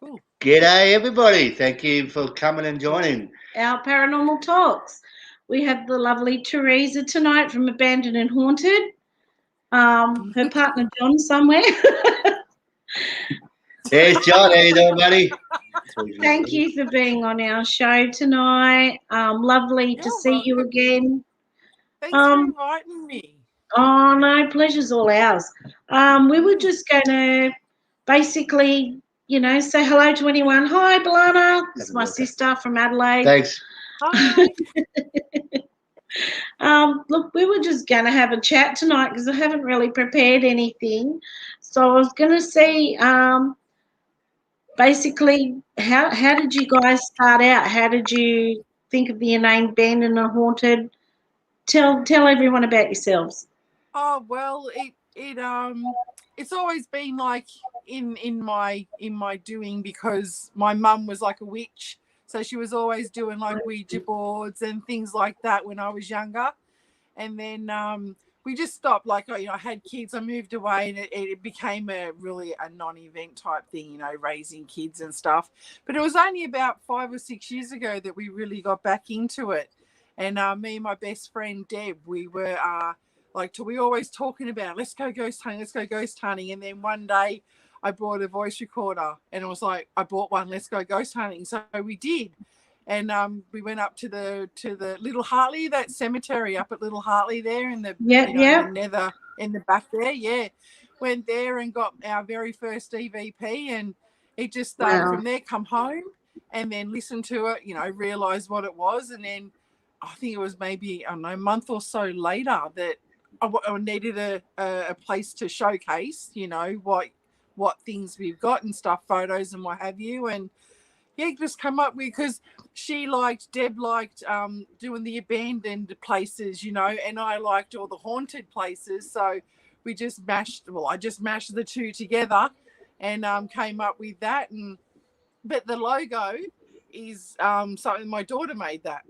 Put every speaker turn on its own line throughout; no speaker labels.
Cool.
G'day, everybody. Thank you for coming and joining.
Our paranormal talks. We have the lovely Teresa tonight from Abandoned and Haunted. Her partner John somewhere.
There's John. How you doing, buddy?
Thank you for being on our show tonight. Lovely to see you again.
Thanks for inviting me.
Oh, no, pleasure's all ours. We were just going to basically, say hello to anyone. Hi, Balana. This is my sister from Adelaide.
Thanks.
Hi.
Look, we were just going to have a chat tonight because I haven't really prepared anything. So I was going to see basically how did you guys start out? How did you think of the name Abandoned and Haunted? Tell everyone about yourselves.
Oh well, it's always been like in my doing, because my mum was like a witch, so she was always doing like Ouija boards and things like that when I was younger, and then we just stopped. Like, I had kids, I moved away, and it became a non-event type thing, raising kids and stuff. But it was only about 5 or 6 years ago that we really got back into it, and me and my best friend Deb, we were we always talking about, let's go ghost hunting. And then one day I bought a voice recorder, and it was like, I bought one, let's go ghost hunting. So we did. And we went up to the Little Hartley, that cemetery up at Little Hartley there in the the nether in the back there. Yeah. Went there and got our very first EVP, and it just started from there. Come home and then listen to it, realize what it was. And then I think it was maybe, I don't know, a month or so later that I needed a place to showcase, what things we've got and stuff, photos and what have you. And just come up with, because Deb liked doing the abandoned places, and I liked all the haunted places. So we just I just mashed the two together and came up with that. But the logo is something my daughter made that.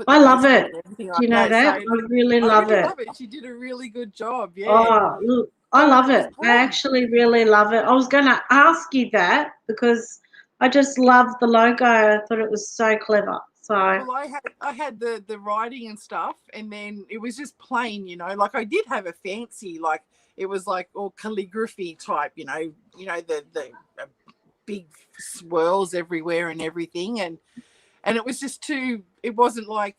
I love it. Do you know that?
So,
I really love it.
She did a really good job. Yeah.
Oh, look, I love it. I actually really love it. I was going to ask you that because I just love the logo. I thought it was so clever. So
well, I had the writing and stuff, and then it was just plain, like I did have a fancy, like it was like all calligraphy type, the big swirls everywhere and everything, and it was just it wasn't like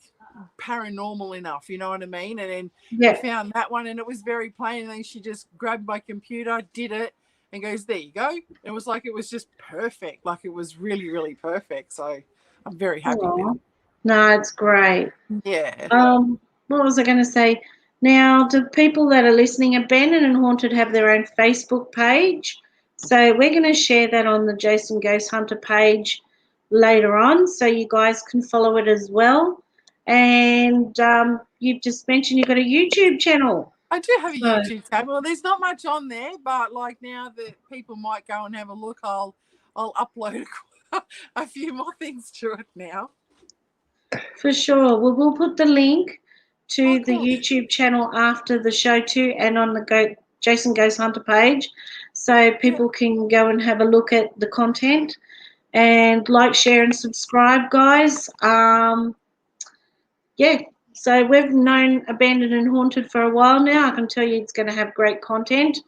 paranormal enough, you know what I mean? And then I found that one, and it was very plain, and then she just grabbed my computer, did it, and goes, there you go. It was like, it was just perfect. Like, it was really, really perfect. So I'm very happy with it.
No, it's great.
Yeah.
What was I going to say? Now, do people that are listening, Abandoned and Haunted have their own Facebook page. So we're going to share that on the Jason Ghosthunter page later on, so you guys can follow it as well. And you've just mentioned you've got a YouTube channel.
I do have a YouTube channel. Well, there's not much on there, but like now that people might go and have a look, I'll upload a few more things to it now.
For sure. Well, we'll put the link to the YouTube channel after the show too, and on the Jason Ghosthunter page, so people can go and have a look at the content. And like, share, and subscribe, guys. So we've known Abandoned and Haunted for a while now. I can tell you it's going to have great content.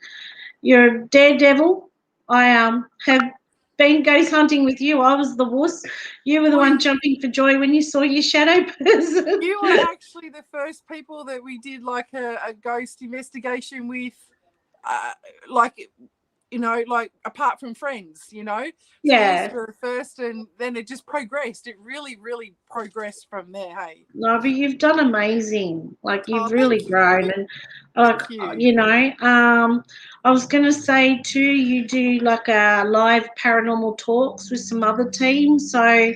You're a daredevil. I have been ghost hunting with you. I was the wuss. You were the one jumping for joy when you saw your shadow person.
You were actually the first people that we did like a ghost investigation with, like apart from friends, So
yeah.
we were the first, and then it just progressed. It really, really progressed from there. Hey.
No, but you've done amazing. Like, you've really grown, and like I was gonna say too, you do like a live paranormal talks with some other teams. So you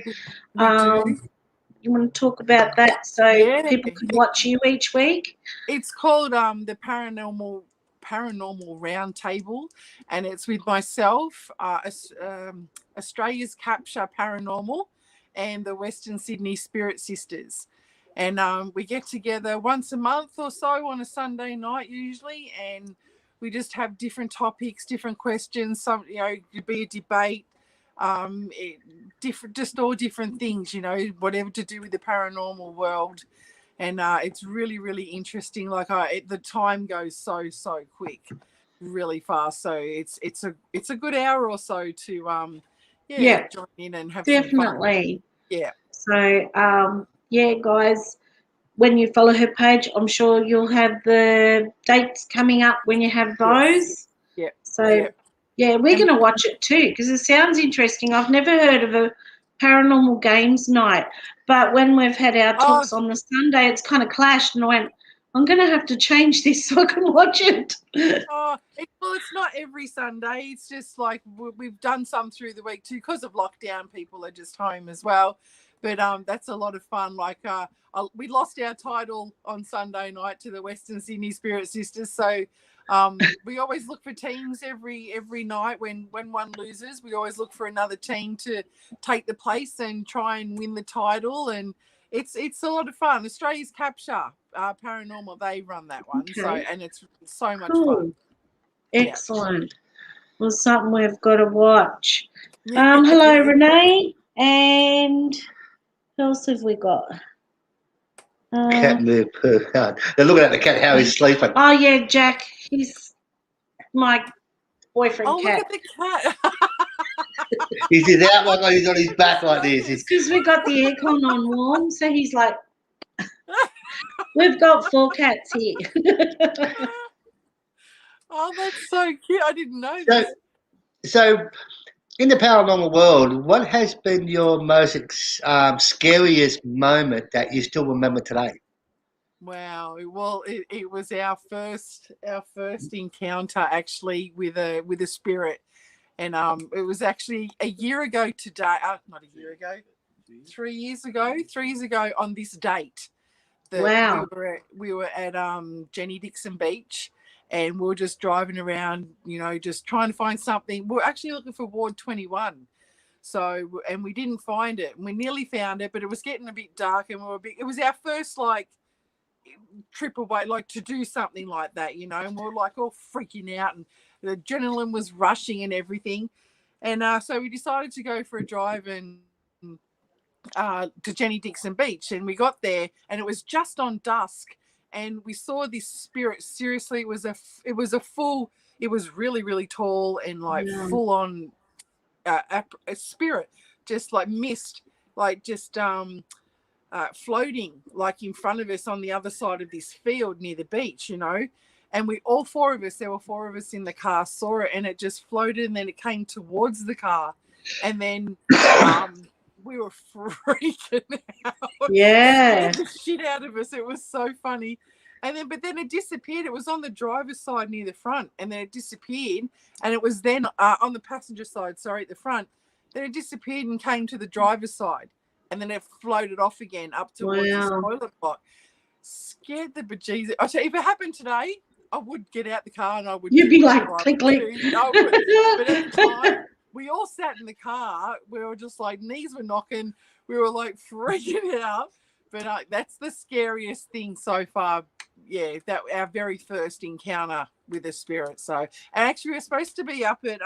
want to talk about that so people can watch you each week?
It's called the Paranormal Roundtable, and it's with myself, Australia's Capture Paranormal, and the Western Sydney Spirit Sisters. And we get together once a month or so on a Sunday night usually, and we just have different topics, different questions. Some, it'd be a debate. just all different things, you know, whatever to do with the paranormal world. And it's really, really interesting. Like the time goes so quick, really fast. So it's a good hour or so to join in and have some fun.
Definitely.
Yeah.
So guys, when you follow her page, I'm sure you'll have the dates coming up when you have those.
Yeah.
So we're going to watch it too because it sounds interesting. I've never heard of a paranormal games night, but when we've had our talks on the Sunday, it's kind of clashed, and I went, I'm going to have to change this so I can watch it.
It's not every Sunday. It's just like we've done some through the week too because of lockdown. People are just home as well. But that's a lot of fun. Like we lost our title on Sunday night to the Western Sydney Spirit Sisters. So we always look for teams every night. When one loses, we always look for another team to take the place and try and win the title. And it's a lot of fun. Australia's Capture Paranormal, they run that one.
Okay.
So and it's so much fun.
Excellent. Well, something we've got to watch. Hello, Renee, and who else have we got?
Cat moved. They're looking at the cat, how he's sleeping.
Oh, yeah, Jack. He's my boyfriend cat.
Look at the cat.
He's out like he's on his back like this.
It's because we got the aircon on warm, so he's like, we've got 4 cats here.
Oh, that's so cute. I didn't know this.
So, in the paranormal world, what has been your most scariest moment that you still remember today?
Wow. Well, it was our first encounter actually with a spirit, and it was actually a year ago today. Not a year ago, 3 years ago. 3 years ago on this date.
Wow.
We were at Jenny Dixon Beach. And we were just driving around, you know, just trying to find something. We're actually looking for Ward 21. So, and we didn't find it. And we nearly found it, but it was getting a bit dark. And it was our first, like, trip away, like, to do something like that, you know. And we were, like, all freaking out. And the adrenaline was rushing and everything. And so we decided to go for a drive and to Jenny Dixon Beach. And we got there, and it was just on dusk. And we saw this spirit. Seriously, it was really, really tall and like full on a spirit, just like mist, like just floating like in front of us on the other side of this field near the beach, you know. And there were 4 of us in the car, saw it, and it just floated, and then it came towards the car, and then we were freaking out.
Yeah.
It scared the shit out of us. It was so funny. But then it disappeared. It was on the driver's side near the front, and then it disappeared. And it was then on the passenger side, at the front. Then it disappeared and came to the driver's side, and then it floated off again up towards the toilet block. Scared the bejesus. I tell you, if it happened today, I would get out the car and I would.
You'd be like, click, click.
I would. But at the time, we all sat in the car. We were just like, knees were knocking. We were like freaking out. But that's the scariest thing so far. Yeah, that our very first encounter with a spirit. So, and actually, we're supposed to be up at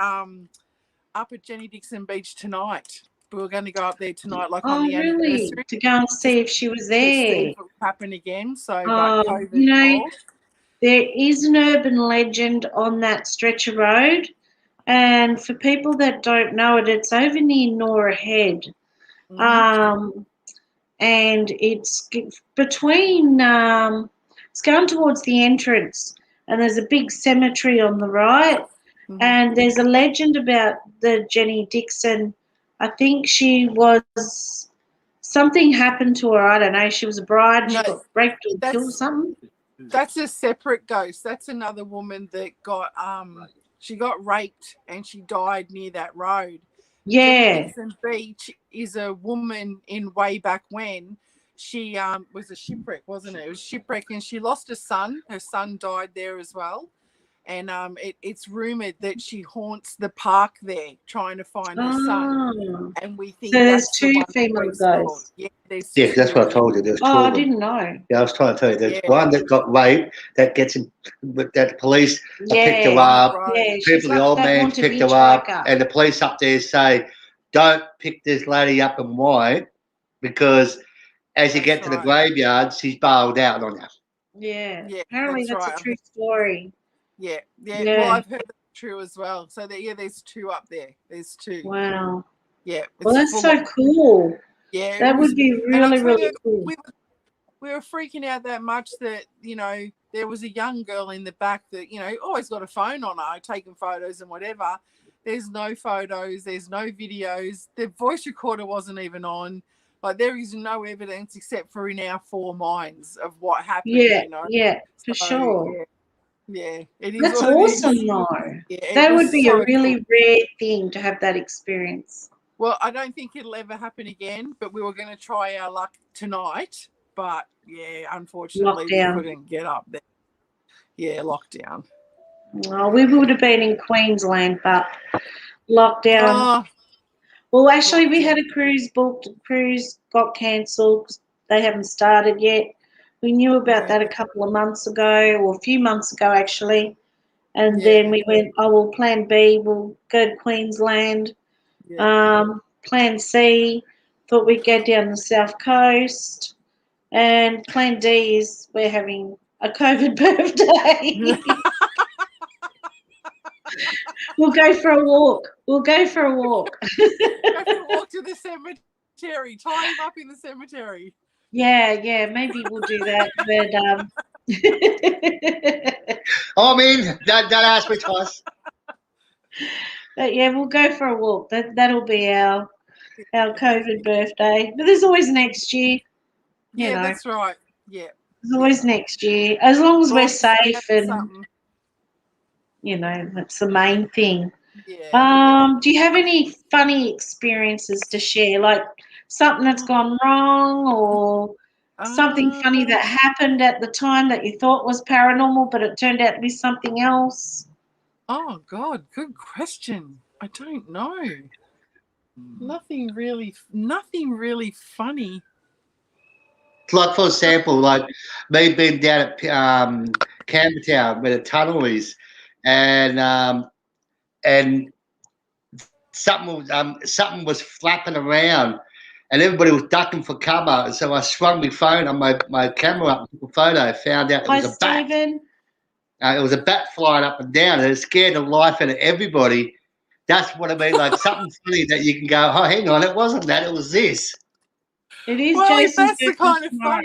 Jenny Dixon Beach tonight. We were going to go up there tonight, like on the anniversary,
to go and see if she was there.
See if it would happen again. So,
you know, there is an urban legend on that stretch of road, and for people that don't know it, it's over near Nora Head.
Mm-hmm.
And it's between, it's going towards the entrance, and there's a big cemetery on the right, and there's a legend about the Jenny Dixon. I think she was, something happened to her, I don't know, she was a bride, she got raped or killed or something.
That's a separate ghost. That's another woman that got, she got raped and she died near that road.
Yeah.
Dixon Beach is a woman in way back when. She was a shipwreck, wasn't it? It was shipwreck, and she lost a son. Her son died there as well. And it's rumoured that she haunts the park there trying to find her son. And we think
so
that's
there's 2 female ghosts.
Yeah,
that's what I told you. There's 2
I didn't know.
Yeah, I was trying to tell you. There's one that got raped that gets him, that police picked her up.
Yeah,
People, the old man picked her up, and the police up there say don't pick this lady up in white because as you
That's
get to the
right.
graveyard, she's bailed out on you.
Yeah.
Yeah,
Apparently that's
right.
a true story.
Yeah.
Yeah.
Well, I've heard that's true as well. So there's 2 up there. There's 2.
Wow.
Yeah.
Well,
It's
that's
full
so
on.
cool.
Yeah, it
That
was.
would be
And I
really,
tell
really
you,
cool.
we were freaking out that much that, there was a young girl in the back that, always got a phone on her, taking photos and whatever. There's no photos. There's no videos. The voice recorder wasn't even on. Like, there is no evidence except for in our 4 minds of what happened,
Yeah, yeah, for
So,
sure.
yeah, it is
That's
what it
awesome,
is.
though.
Yeah, it
That
was
would be
so
a really
cool.
rare thing to have that experience.
Well, I don't think it'll ever happen again, but we were going to try our luck tonight. But, yeah, unfortunately,
Lockdown.
we couldn't get up there. Yeah, lockdown.
Oh, we would have been in Queensland, but lockdown.
Oh,
Well, actually, we
lockdown.
had a cruise booked. The cruise got cancelled. They haven't started yet. We knew about that a couple of months ago, or a few months ago, actually. And then we went, oh, well, plan B, we'll go to Queensland. Plan C, thought we'd go down the south coast. And plan D is we're having a COVID birthday. We'll go for a walk. We'll go for a walk.
Go for a walk to the cemetery. Tie him up in the cemetery.
Yeah, maybe we'll do that. But
I mean, don't ask me twice.
but yeah, we'll go for a walk. That'll be our COVID birthday. But there's always next year. You know,
That's right. Yeah.
there's always next year. As long as we're safe and
something.
that's the main thing.
Yeah.
Do you have any funny experiences to share? Like something that's gone wrong or something funny that happened at the time that you thought was paranormal, but it turned out to be something else?
Oh God, good question. I don't know. Nothing really funny.
Like, for example, like me being down at Campbelltown where the tunnel is, and something was flapping around, and everybody was ducking for cover. So I swung my phone on my camera up and took a photo. Found out it was a bat.
Stephen.
It was a bat flying up and down, and it scared the life out of everybody. That's what I mean, like something funny that you can go, oh, hang on, it wasn't that, it was this.
It is.
Well,
Jason's
if that's the
birthday
kind of
tomorrow.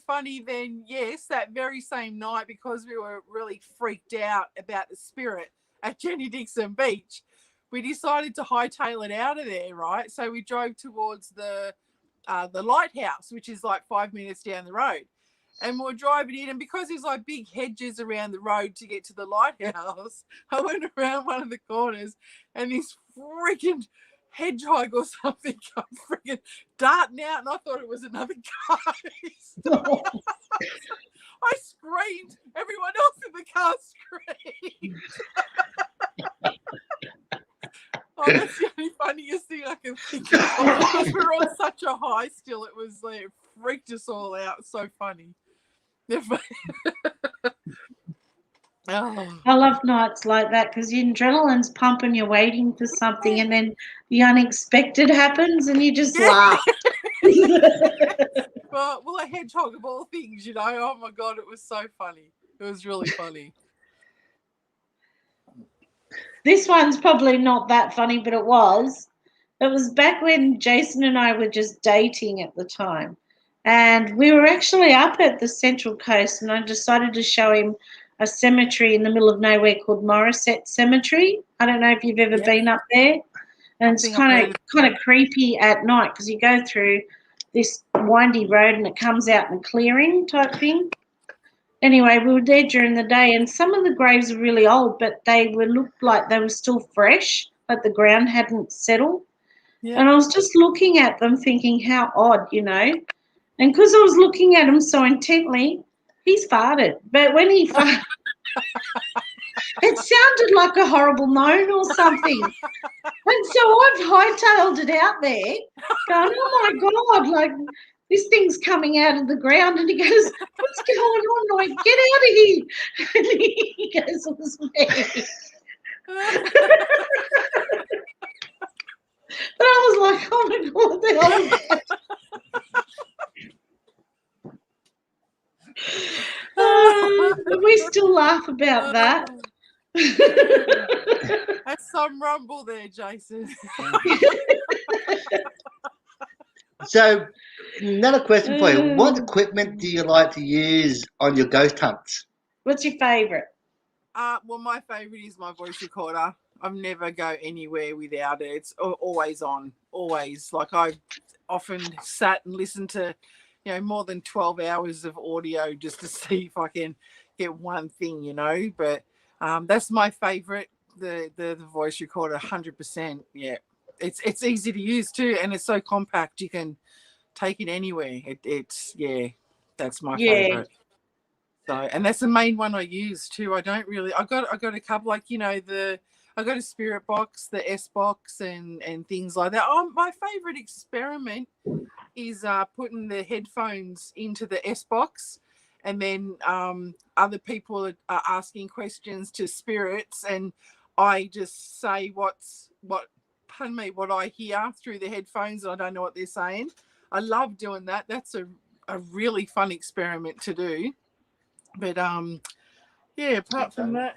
funny, then yes, that very same night, because we were really freaked out about the spirit at Jenny Dixon Beach, we decided to hightail it out of there, right? So we drove towards the lighthouse, which is like 5 minutes down the road. And we were driving in, and because there's like big hedges around the road to get to the lighthouse, I went around one of the corners, and this freaking hedgehog or something come freaking darting out, and I thought it was another guy. I screamed. Everyone else in the car screamed. Oh, that's the only funniest thing I can think of. Because we're on such a high still, it was like, it freaked us all out. It's so funny.
I love nights like that because your adrenaline's pumping, you're waiting for something, and then the unexpected happens and you just laugh.
Well, a hedgehog of all things, oh my God, it was so funny. It was really funny.
This one's probably not that funny, but it was. It was back when Jason and I were just dating at the time. And we were actually up at the Central Coast, and I decided to show him a cemetery in the middle of nowhere called Morisset Cemetery. I don't know if you've ever been up there. And it's kind of creepy at night because you go through this windy road and it comes out in a clearing type thing. Anyway, we were there during the day, and some of the graves are really old, but they looked like they were still fresh, like the ground hadn't settled. Yeah. And I was just looking at them thinking how odd, And because I was looking at him so intently, he's farted. But when he farted, it sounded like a horrible moan or something. And so I've hightailed it out there, going, oh, my God, like this thing's coming out of the ground. And he goes, what's going on? I'm like, get out of here. And he goes, it was me. What the hell is that? But we still laugh about that.
That's some rumble there, Jason.
So, another question for you. What equipment do you like to use on your ghost hunts?
What's your favourite?
Well, my favourite is my voice recorder. I never go anywhere without it. It's always on, always. Like I've often sat and listened to, more than 12 hours of audio just to see if I can get one thing, But that's my favourite, the voice recorder, 100%. Yeah, it's easy to use too, and it's so compact. You can take it anywhere. That's my favourite. So, and that's the main one I use too. I got a couple, like, I got a spirit box, the S box, and things like that. My favorite experiment is putting the headphones into the S box, and then other people are asking questions to spirits, and I just say what I hear through the headphones, and I don't know what they're saying. I love doing that. That's a really fun experiment to do. But apart from that,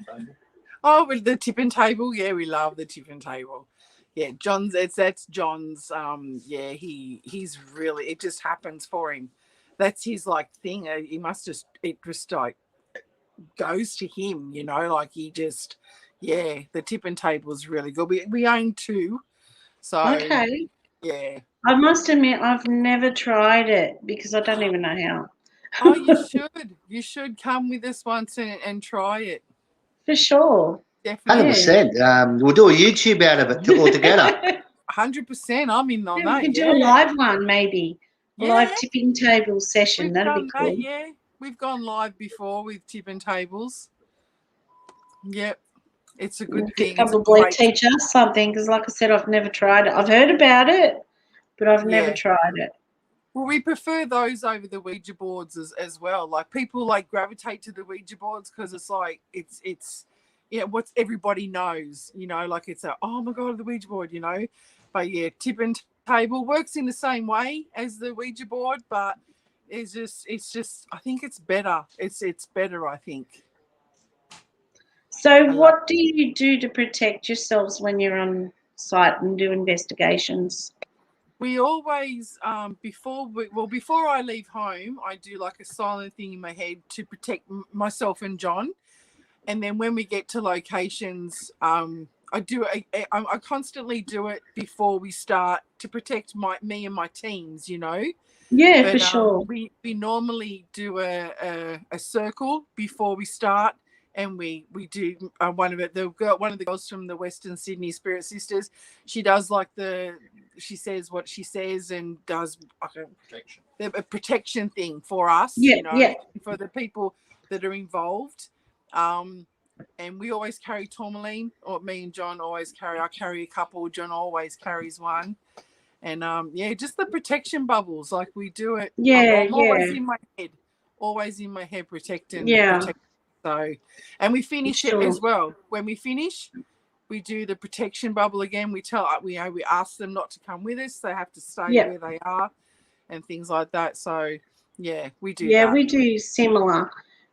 with the tipping table, we love the tipping table. Yeah, that's John's. He's really, it just happens for him. That's his like thing. He must just, it just like goes to him, like he just, the tipping table is really good. We own 2, so
Okay.
Yeah.
I must admit, I've never tried it because I don't even know how.
Oh, you should. You should come with us once and try it.
For sure.
Definitely.
100%. We'll do a YouTube out of it all together.
100%. I'm in on that.
We could do a live one, maybe. A live tipping table session. That'd be cool.
We've gone live before with tipping tables. Yep. It's a good thing.
You could probably teach us something because, like I said, I've never tried it. I've heard about it, but I've never tried it.
Well, we prefer those over the Ouija boards as well. Like people gravitate to the Ouija boards because it's like it's what everybody knows. Like it's oh my god, the Ouija board. But tipping table works in the same way as the Ouija board, but it's just I think it's better. It's better, I think.
So, what do you do to protect yourselves when you're on site and do investigations?
We always, before I leave home, I do like a silent thing in my head to protect myself and John. And then when we get to locations, I constantly do it before we start to protect me and my teams,
Yeah, for sure.
We normally do a circle before we start. And we do one of the girls from the Western Sydney Spirit Sisters. She does she says what she says and does a protection thing for us, for the people that are involved. And we always carry tourmaline, or me and John always carry. I carry a couple. John always carries one. And just the protection bubbles, like we do it. I'm always in my head, protecting. So, and we finish it as well. When we finish, we do the protection bubble again. We ask them not to come with us. They have to stay where they are and things like that. So, we do that.
Yeah, we do similar.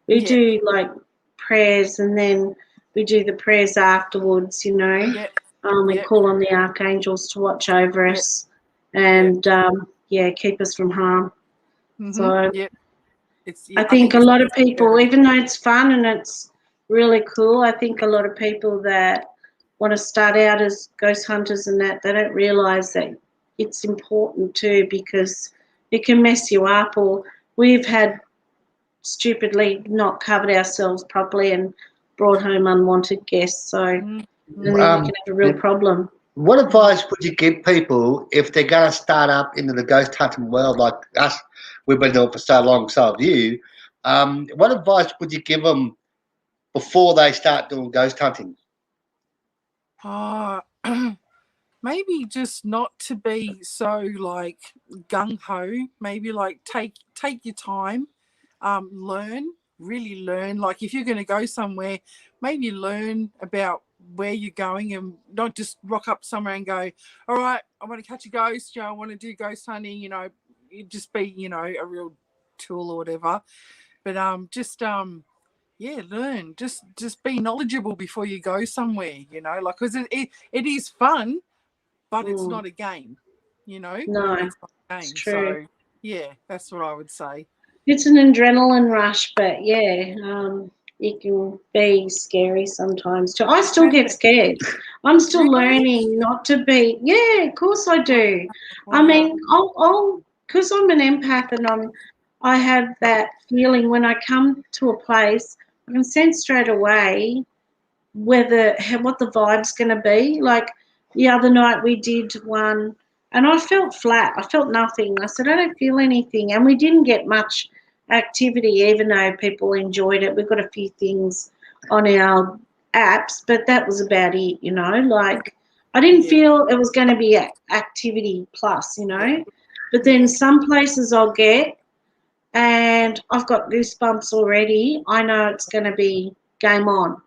We do like prayers, and then we do the prayers afterwards, We call on the archangels to watch over us and, keep us from harm.
Mm-hmm.
So, I think a lot of people, even though it's fun and it's really cool, I think a lot of people that want to start out as ghost hunters and that, they don't realise that it's important too, because it can mess you up, or we've had stupidly not covered ourselves properly and brought home unwanted guests, so and then we can have a real problem.
What advice would you give people if they're going to start up into the ghost hunting world like us? We've been doing it for so long, so have you. What advice would you give them before they start doing ghost hunting?
Maybe just not to be so gung-ho. Maybe take your time, really learn. Like if you're going to go somewhere, maybe learn about where you're going and not just rock up somewhere and go, all right, I want to catch a ghost, I want to do ghost hunting, you just be, a real tool or whatever. But learn, just be knowledgeable before you go somewhere, like, because it is fun, but it's not a game,
No,
it's not a game.
it's true.
So yeah, that's what I would say.
It's an adrenaline rush, but yeah, it can be scary sometimes too. I still get scared. I'm still learning not to be. Yeah, of course I do.
Wow.
I mean, I'll because I'm an empath and I have that feeling when I come to a place, I can sense straight away what the vibe's going to be. Like the other night we did one, and I felt flat. I felt nothing. I said I don't feel anything, and we didn't get much activity, even though people enjoyed it. We've got a few things on our apps, but that was about it. Like I didn't feel it was going to be activity plus. But then some places I'll get, and I've got goosebumps already. I know it's going to be game on.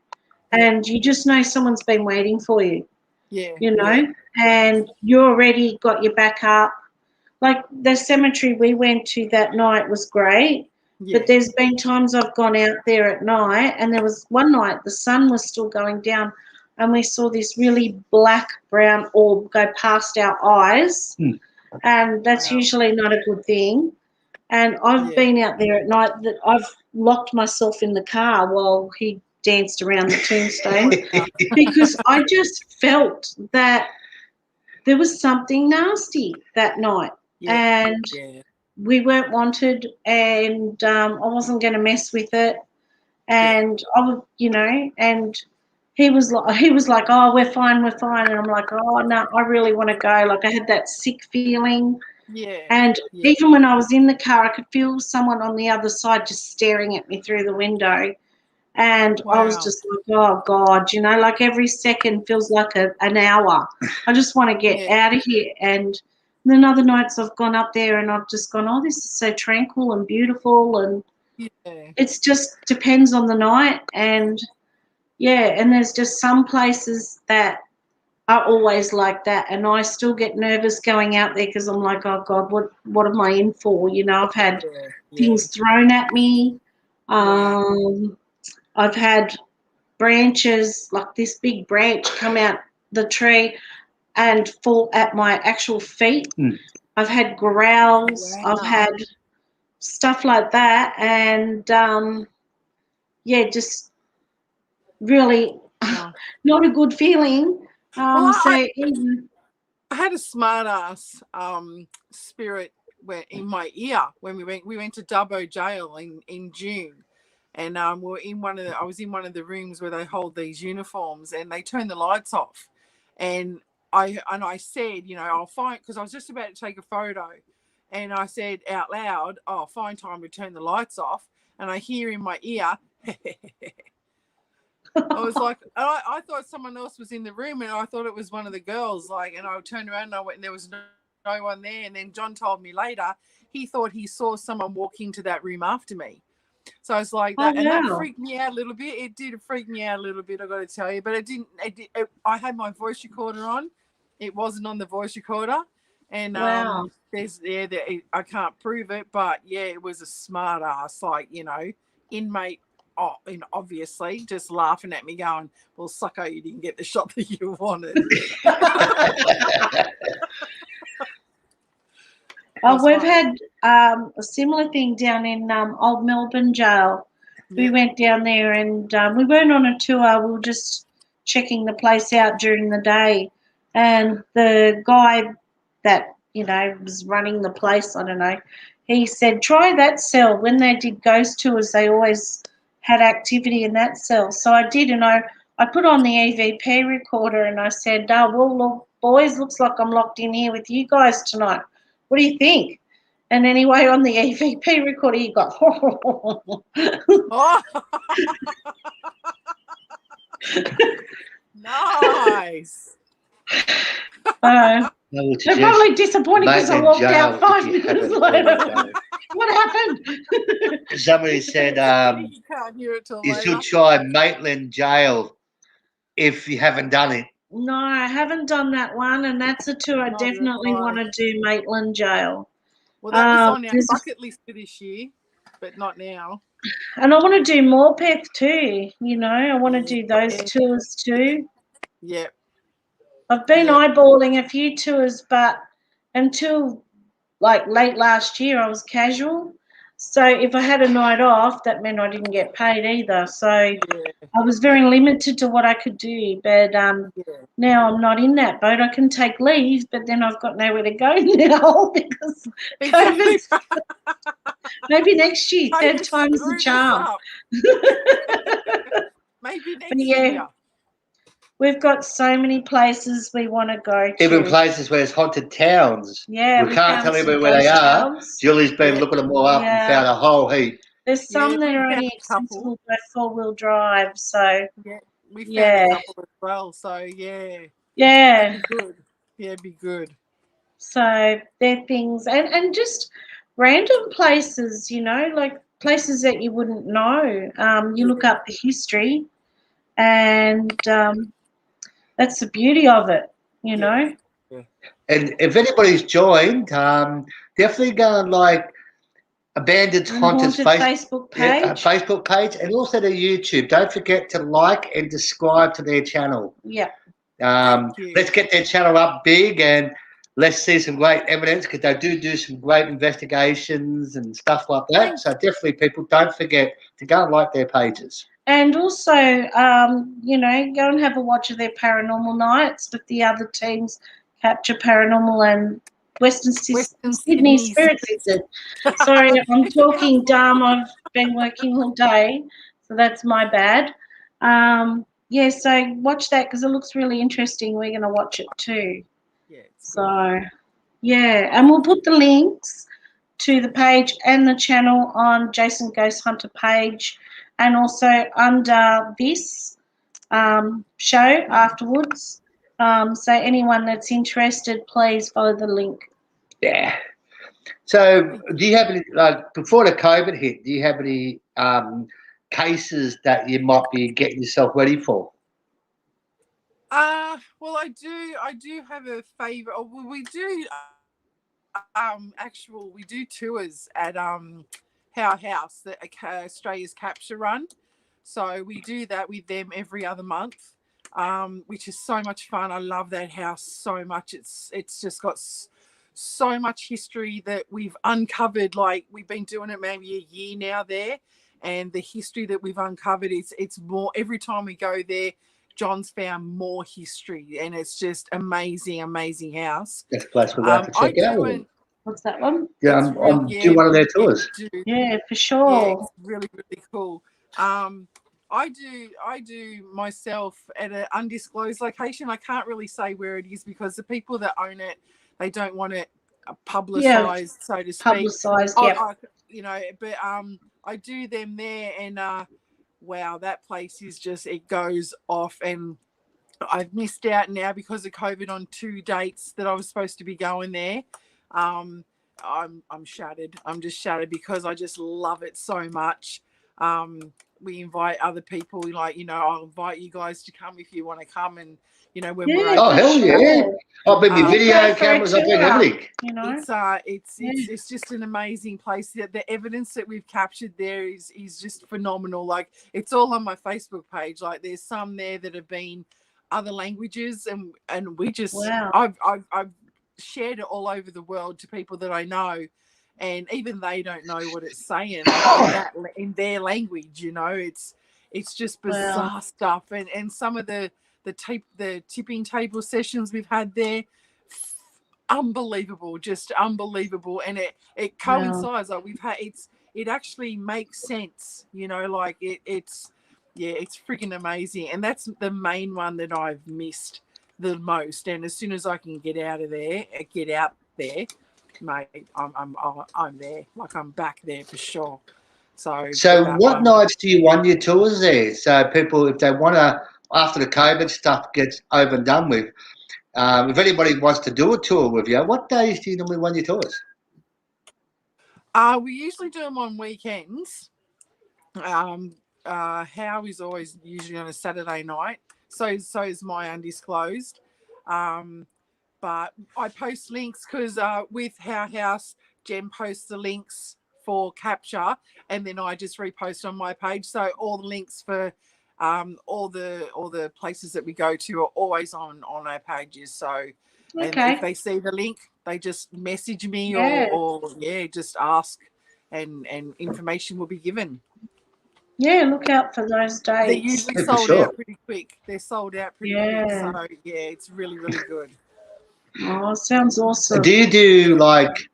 And you just know someone's been waiting for you, and you already got your back up. Like the cemetery we went to that night was great, but there's been times I've gone out there at night, and there was one night the sun was still going down, and we saw this really black-brown orb go past our eyes, and that's usually not a good thing. And I've been out there at night that I've locked myself in the car while he danced around the tombstone because I just felt that there was something nasty that night, and we weren't wanted, and I wasn't going to mess with it, and I would, and he was like, oh, we're fine, and I'm like, oh no, I really want to go. Like I had that sick feeling. And even when I was in the car, I could feel someone on the other side just staring at me through the window. And I was just like, oh, God, like every second feels like an hour. I just want to get out of here. And then other nights I've gone up there and I've just gone, oh, this is so tranquil and beautiful. And it's just depends on the night. And, and there's just some places that are always like that. And I still get nervous going out there because I'm like, oh, God, what am I in for? I've had things thrown at me. I've had branches, like this big branch come out the tree and fall at my actual feet. I've had growls. I've had stuff like that. And, just really not a good feeling. I
had a smart ass spirit in my ear when we went to Dubbo Jail in June. And I was in one of the rooms where they hold these uniforms, and they turn the lights off. And I said, I'll find, because I was just about to take a photo, and I said out loud, "Oh, find time to turn the lights off." And I hear in my ear, I was like, I thought someone else was in the room, and I thought it was one of the girls. Like, and I turned around and I went, and there was no one there. And then John told me later he thought he saw someone walk into that room after me. So I was like that, and that freaked me out a little bit. It did freak me out a little bit, I got to tell you. But it didn't. I had my voice recorder on. It wasn't on the voice recorder, and I can't prove it, but it was a smart ass, like inmate. Oh, and obviously just laughing at me, going, "Well, sucko, you didn't get the shot that you wanted."
We've had a similar thing down in Old Melbourne Jail. We went down there and we weren't on a tour. We were just checking the place out during the day. And the guy that, was running the place, I don't know, he said, try that cell. When they did ghost tours, they always had activity in that cell. So I did, and I put on the EVP recorder and I said, well, look, boys, looks like I'm locked in here with you guys tonight. What do you think? And anyway, on the EVP recorder, you got,
nice.
They're probably disappointed because I walked out 5 minutes later. What happened?
Somebody said
you can't hear it till
you
later.
should try Maitland Jail. if you haven't done it.
No, I haven't done that one, and that's a tour I
Neither have
definitely
I.
want to do, Maitland Jail.
Well, that was on our
there's a-
bucket list for this year, but not now.
And I want to do Morpeth too, you know. I want to do those tours too.
Yep.
I've been
Yep.
eyeballing a few tours, but until like late last year, I was casual. So if I had a night off, that meant I didn't get paid either. So
Yeah.
I was very limited to what I could do. But
Yeah.
now I'm not in that boat. I can take leave, but then I've got nowhere to go now because
Exactly.
COVID. Maybe next year, third
COVID
time's the
screwed us
charm.
up. Maybe
But
next
yeah,
year.
we've got so many places we want to go to.
Even places where there's haunted towns.
Yeah,
we can't
found
tell
some
anybody where they
ghost
are.
towns.
Julie's been
Yeah.
looking them all up and
Yeah.
found a whole heap.
There's some
Yeah,
that
we
are
found
only
a couple.
accessible by 4-wheel drive. So
Yeah, we found
Yeah.
a couple as well. So yeah,
yeah,
that'd be good. Yeah, it'd be good.
so they're things, and just random places, you know, like places that you wouldn't know. You look up the history, and that's the beauty of it, you know.
And if anybody's joined, definitely go and like Abandoned
And
Haunters
Haunted Facebook page.
Facebook page, and also their YouTube. Don't forget to like and subscribe to their channel.
Yeah.
Thank you.
Let's get their channel up big, and let's see some great evidence, because they do some great investigations and stuff like that. So definitely, people, don't forget to go and like their pages.
And also, you know, go and have a watch of their paranormal nights with the other teams, Capture Paranormal and Western Sydney Spirit Visit. Sorry, I'm talking dumb. I've been working all day, so that's my bad. Yeah, so watch that because it looks really interesting. We're going to watch it too.
Yeah.
So, yeah, and we'll put the links to the page and the channel on Jason Ghosthunter page, and also under this show afterwards. So anyone that's interested, please follow the link.
Yeah. So, do you have any, before the COVID hit, do you have any cases that you might be getting yourself ready for?
Well, I do have a favourite. Well, we do we do tours at our house, the Australia's Capture Run. So we do that with them every other month, which is so much fun. I love that house so much. It's just got so much history that we've uncovered. Like, we've been doing it maybe a year now there, and the history that we've uncovered, it's more every time we go there. John's found more history, and it's just amazing house.
That's a place we'll have to check out.
What's that one?
Yeah, I'm do one of their tours.
Yeah, for sure.
Yeah, it's really, really cool. I do myself at an undisclosed location. I can't really say where it is because the people that own it, they don't want it publicized, so to speak.
Publicized, yeah.
You know, but I do them there, and wow, that place is just, it goes off. And I've missed out now because of COVID on 2 dates that I was supposed to be going there. I'm shattered. I'm just shattered because I just love it so much. We invite other people, like, you know, I'll invite you guys to come if you want to come, and you know, when we're
oh hell yeah, I'll bring my video cameras, I'll bring everything.
You know,
it's just an amazing place. The evidence that we've captured there is just phenomenal. Like, it's all on my Facebook page. Like, there's some there that have been other languages, and we just I've shared it all over the world to people that I know, and even they don't know what it's saying in their language. You know, it's just bizarre stuff. And some of the tipping table sessions we've had there, unbelievable, just unbelievable. And it coincides, like, we've had, it actually makes sense, you know, like it's freaking amazing. And that's the main one that I've missed the most. And as soon as I can get out there, mate, I'm there. Like, I'm back there for sure. So
what nights do you want your tours there? So people, if they want to, after the COVID stuff gets over and done with, if anybody wants to do a tour with you, what days do you normally run your tours?
We usually do them on weekends. How is always usually on a Saturday night. So is my undisclosed. But I post links because with Our House, Jen posts the links for capture, and then I just repost on my page. So all the links for all the places that we go to are always on our pages. So, and if they see the link, they just message me or just ask, and information will be given.
Yeah, look out for those dates.
They're usually sold out pretty quick. They're sold out pretty quick. So yeah, it's really, really good.
Oh, sounds awesome.
Do you do like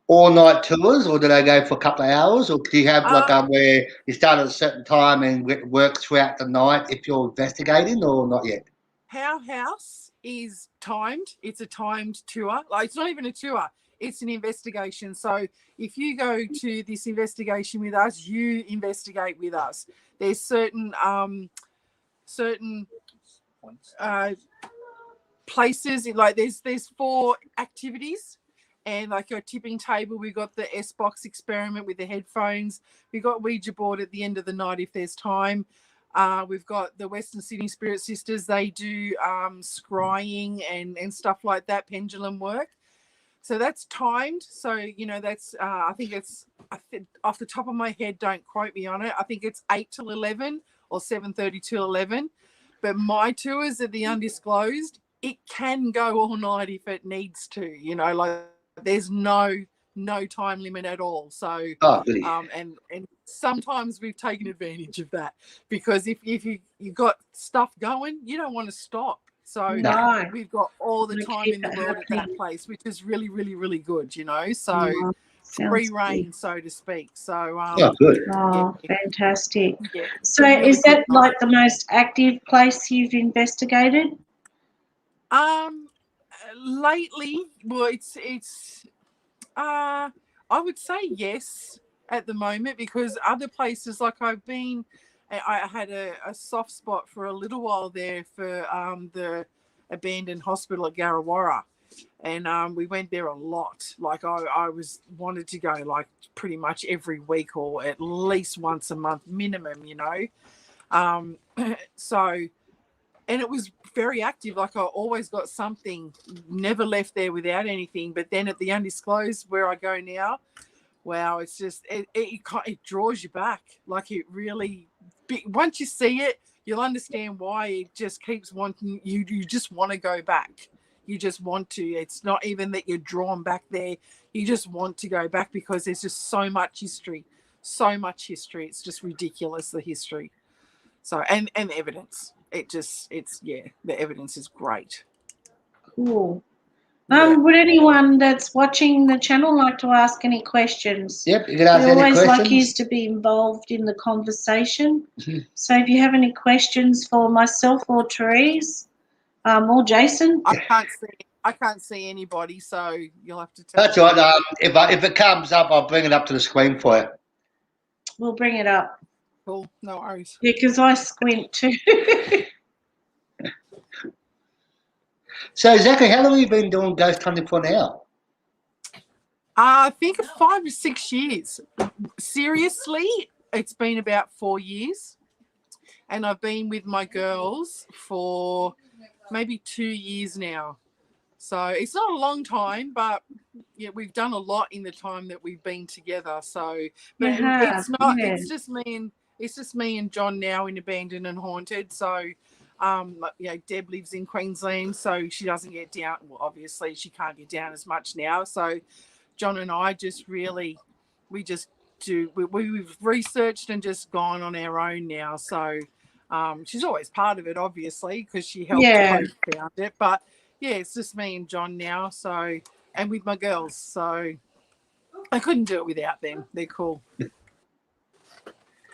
all-night tours, or do they go for a couple of hours, or do you have like where you start at a certain time and work throughout the night if you're investigating, or not yet?
Our House is timed. It's a timed tour. Like, it's not even a tour. It's an investigation. So if you go to this investigation with us, you investigate with us. There's certain places, like there's 4 activities, and like your tipping table, we've got the S-box experiment with the headphones, we've got Ouija board at the end of the night if there's time. We've got the Western Sydney Spirit Sisters. They do scrying and stuff like that, pendulum work. So that's timed. So, that's, I think it's, off the top of my head, don't quote me on it, I think it's 8 till 11 or 7:30 till 11. But my tours are the undisclosed. It can go all night if it needs to, like there's no time limit at all. So,
really?
And sometimes we've taken advantage of that, because if you got stuff going, you don't want to stop. So we've got all the time in the world at that place, which is really, really, really good, So free reign, so to speak. So
good.
Fantastic.
Yeah,
so
really
is that like the most active place you've investigated?
Lately, well, it's I would say yes at the moment, because other places, like I had a soft spot for a little while there for the abandoned hospital at Garrawarra, and we went there a lot. Like I wanted to go like pretty much every week or at least once a month minimum, so. And it was very active. Like I always got something, never left there without anything. But then at the undisclosed, where I go now, wow, it's just, it draws you back. Like it really, once you see it, you'll understand why it just keeps wanting you. You just want to go back. You just want to. It's not even that you're drawn back there. You just want to go back because there's just so much history. So much history. It's just ridiculous, the history. So, and evidence. The evidence is great.
Cool. Would anyone that's watching the channel like to ask any questions?
Yep, you can ask
we
any
always
questions.
like you to be involved in the conversation. So if you have any questions for myself or Therese, or Jason.
I can't see anybody, so you'll have to tell
That's
me.
right. If it comes up, I'll bring it up to the screen for you.
We'll bring it up.
Cool, no worries.
Yeah, because I squint too.
So, exactly, how long have you been doing ghost hunting for now?
I think 5 or 6 years. Seriously, it's been about 4 years. And I've been with my girls for maybe 2 years now. So it's not a long time, but yeah, we've done a lot in the time that we've been together. So, but it's not. Yeah. It's just me and John now in Abandoned and Haunted. So, Deb lives in Queensland, so she doesn't get down. Well, obviously, she can't get down as much now. So, John and I just really, we've researched and just gone on our own now. So, she's always part of it, obviously, because she helped found it. But yeah, it's just me and John now. So, and with my girls. So, I couldn't do it without them. They're cool.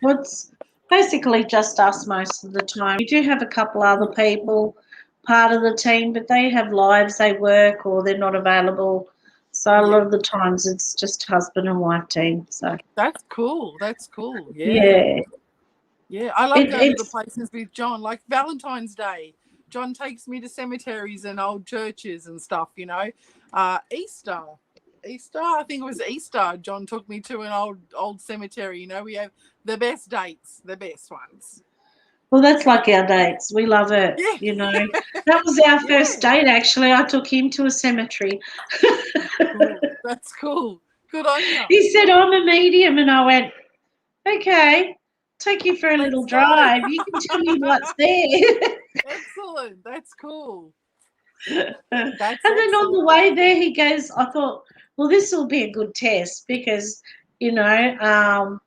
Well, it's basically just us most of the time. We do have a couple other people part of the team, but they have lives, they work, or they're not available. So a lot of the times it's just husband and wife team. So
that's cool. Yeah. I love going to the places with John, like Valentine's Day. John takes me to cemeteries and old churches and stuff, Easter, I think it was Easter, John took me to an old cemetery. We have the best dates, the best ones.
Well, that's like our dates. We love it,
Yeah.
you know. That was our first date, actually. I took him to a cemetery.
Cool. That's cool. Good on you.
He said, I'm a medium. And I went, okay, take you for a little
Let's go.
drive. You can tell me what's there.
Excellent. That's cool.
And
That's
then on the
excellent.
way there, he goes, I thought, well, this will be a good test because, you know,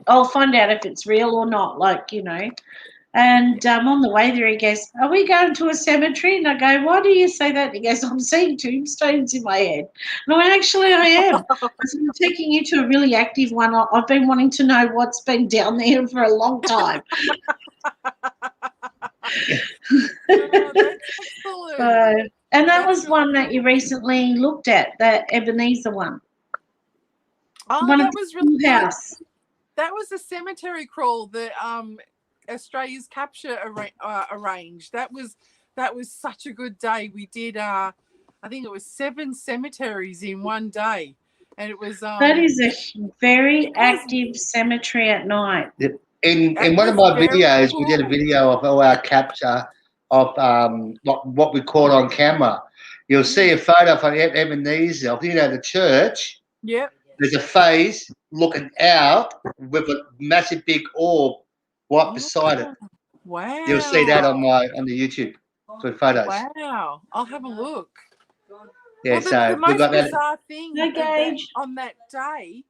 I'll find out if it's real or not, like, you know. And on the way there, he goes, are we going to a cemetery? And I go, why do you say that? And he goes, I'm seeing tombstones in my head. And I went, actually, I am. I said, I'm taking you to a really active one. I've been wanting to know what's been down there for a long time.
Oh, that's excellent.
And that
That's
was one
really
that you
cool.
recently looked at, that Ebenezer one.
Oh,
One of
that
the
was really good.
house.
That was a cemetery crawl that Australia's Capture arranged. That was such a good day. We did I think it was 7 cemeteries in one day, and it was
That is a very active cemetery at night.
In one of my videos, we did a video of all our capture of what we caught on camera. You'll see a photo from Ebenezer, you know, the church.
Yep.
There's a face looking out with a massive big orb right beside it.
Wow.
You'll see that on the YouTube for photos.
Wow. I'll have a look.
Yeah,
Well,
so
the
we've
most
got that.
bizarre thing
No gauge.
on that day,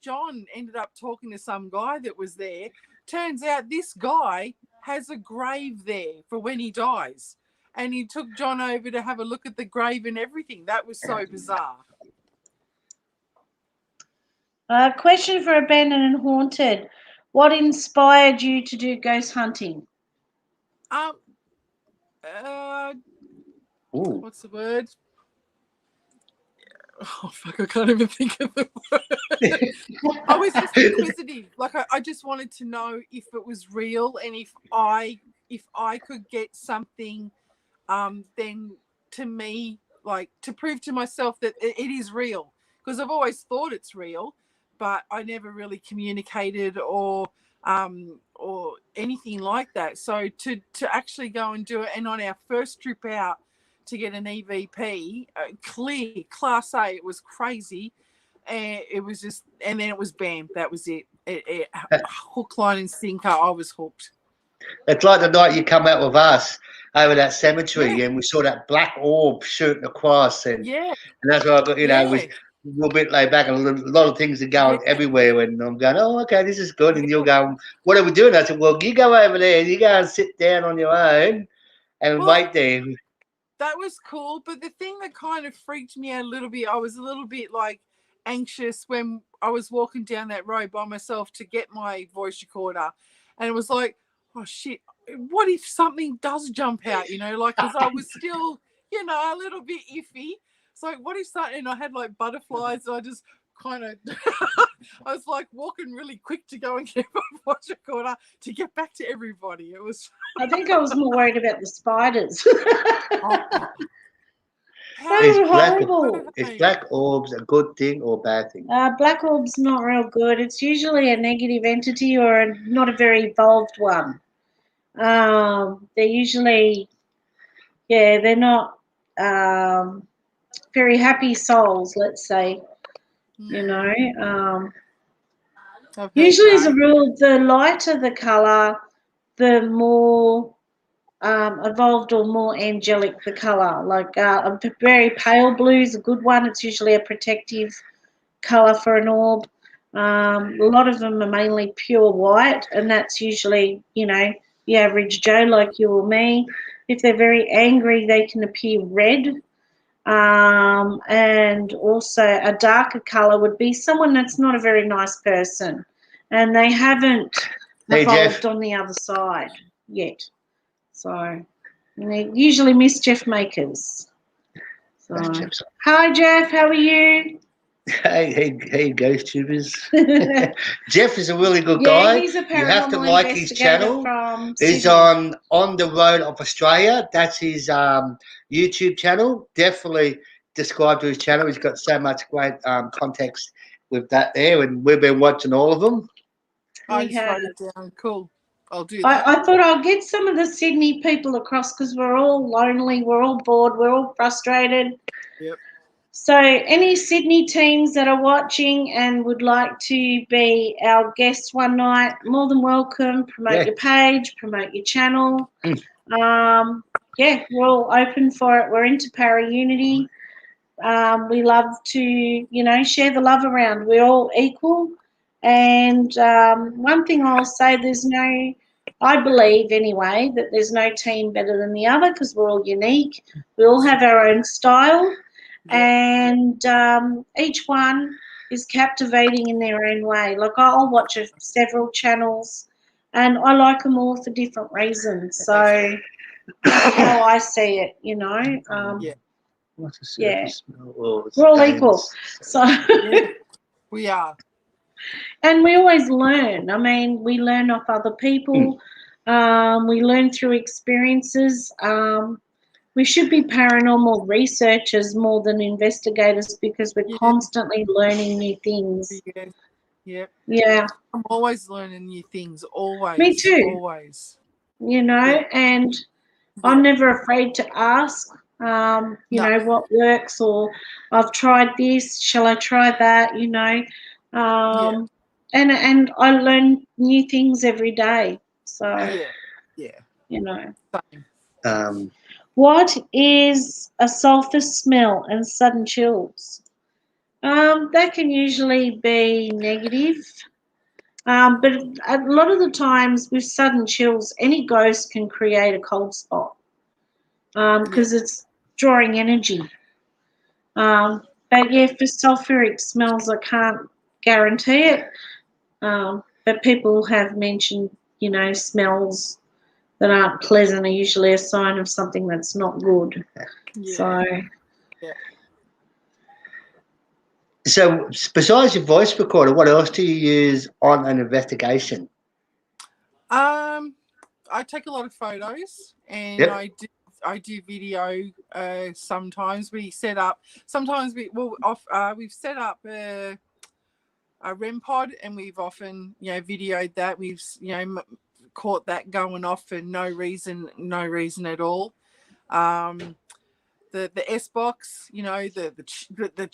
John ended up talking to some guy that was there. Turns out this guy has a grave there for when he dies. And he took John over to have a look at the grave and everything. That was so bizarre.
Question for Abandoned and Haunted. What inspired you to do ghost hunting?
What's the word? Oh, fuck, I can't even think of the word. I was just inquisitive. Like, I just wanted to know if it was real and if I could get something, then to me, like, to prove to myself that it is real. Because I've always thought it's real, but I never really communicated or anything like that. So to actually go and do it, and on our first trip out to get an EVP, clear Class A, it was crazy, and it was just, and then it was bam, that was it. Hook, line, and sinker. I was hooked.
It's like the night you come out with us over that cemetery, and we saw that black orb shooting across, and that's where I got, you know, we were a bit laid back, and a lot of things are going everywhere, and I'm going, oh, okay, this is good, and you're going, what are we doing? I said, well, you go over there, and you go and sit down on your own and wait there.
That was cool, but the thing that kind of freaked me out a little bit, I was a little bit like anxious when I was walking down that road by myself to get my voice recorder, and it was like, oh shit, what if something does jump out, you know, like, because I was still, you know, a little bit iffy. So like, what if something, and I had like butterflies, and I just kind of I was like walking really quick to go and get my voice recorder to get back to everybody. It was
I think I was more worried about the spiders.
Is black orbs a good thing or a bad thing?
Black orb's not real good. It's usually a negative entity or not a very evolved one. They're usually, they're not very happy souls, let's say. You know, usually as a rule, the lighter the colour, the more evolved or more angelic the colour. Like a very pale blue is a good one. It's usually a protective colour for an orb. A lot of them are mainly pure white, and that's usually, you know, the average Joe like you or me. If they're very angry, they can appear red. And also a darker colour would be someone that's not a very nice person, and they haven't evolved on the other side yet. So, and they're usually mischief makers. So, hi Jeff, how are you?
Hey, Ghost Tubers. Jeff is a really good guy.
He's a paranormal
you have to like his channel. He's on the Road of Australia. That's his YouTube channel. Definitely subscribe to his channel. He's got so much great context with that there, and we've been watching all of them.
I just wrote it down. Cool. I'll do that.
I thought I'll get some of the Sydney people across because we're all lonely, we're all bored, we're all frustrated.
Yep.
So any Sydney teams that are watching and would like to be our guests one night, more than welcome. Promote your page, promote your channel. We're all open for it. We're into Para Unity. We love to, share the love around. We're all equal. And one thing I'll say, I believe anyway, that there's no team better than the other because we're all unique. We all have our own style. And each one is captivating in their own way. Like I'll watch several channels and I like them all for different reasons. So that's how I see it,
What's the
Yeah.
smell? Oh,
We're all equal. So
We are.
And we always learn. I mean, we learn off other people. We learn through experiences. We should be paranormal researchers more than investigators because we're constantly learning new things.
Yeah.
Yeah.
I'm always learning new things. Always.
Me too.
Always.
And I'm never afraid to ask, what works, or I've tried this, shall I try that, and I learn new things every day. So,
Same.
What is a sulphur smell and sudden chills? That can usually be negative. But a lot of the times with sudden chills, any ghost can create a cold spot because it's drawing energy. But for sulphuric smells, I can't guarantee it. But people have mentioned, smells that aren't pleasant are usually a sign of something that's not good.
So besides your voice recorder, what else do you use on an investigation?
I take a lot of photos and I do video. Sometimes we've set up a REM pod, and we've often videoed that. We've caught that going off for no reason at all. The S box, the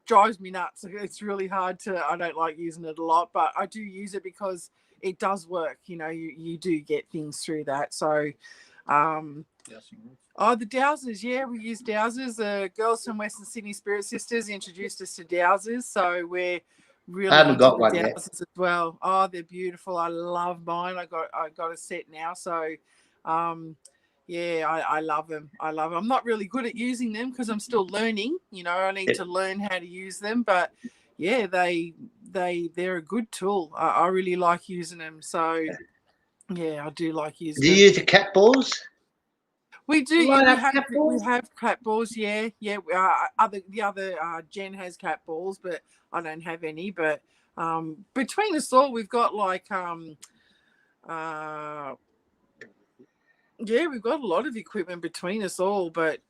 drives me nuts. It's really hard I don't like using it a lot, but I do use it because it does work. You do get things through that. So, the dowsers, we use dowsers. The girls from Western Sydney Spirit Sisters introduced us to dowsers, so we're really
I haven't got one
dowsers
yet
as well. Oh, they're beautiful. I love mine. I got a set now, so I love them. I'm not really good at using them because I'm still learning. I need to learn how to use them, but they're a good tool. I really like using them. So I do like using them.
Do you use the cat balls?
We do.
We have
cat balls. The other Jen has cat balls, but I don't have any. But between us all, we've got we've got a lot of equipment between us all. But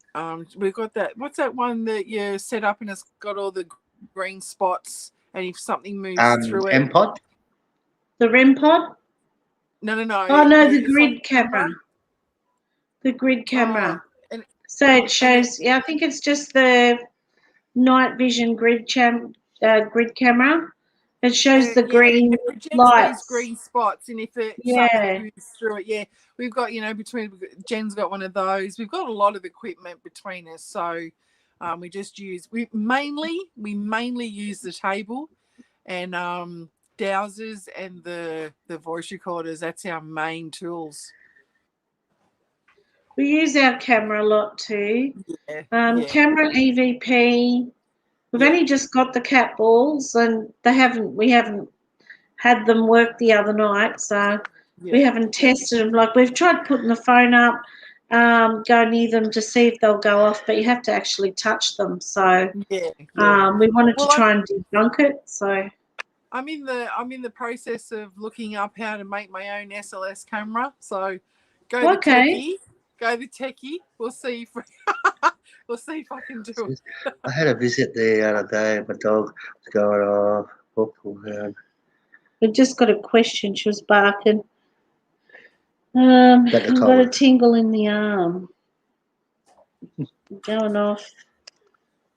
we've got that. What's that one that you set up and it's got all the green spots, and if something moves through it,
M-pod?
The REM pod?
No.
Oh no, the grid camera. The grid camera. So it shows. I think it's just the night vision grid camera. It shows the green lights.
These green spots, and if something moves through it, we've got between Jen's got one of those. We've got a lot of equipment between us, so we just use we mainly use the table and dowsers and the voice recorders. That's our main tools.
We use our camera a lot too. Camera EVP. We've only just got the cat balls, and we haven't had them work the other night, so we haven't tested them. Like we've tried putting the phone up, go near them to see if they'll go off, but you have to actually touch them. So we wanted to try and debunk it. So
I'm in the process of looking up how to make my own SLS camera. So go the techie. We'll see if I can do it.
I had a visit the other day. My dog was going off.
We just got a question. She was barking.
Got the
I've got a
cold.
tingle in the arm. Going off.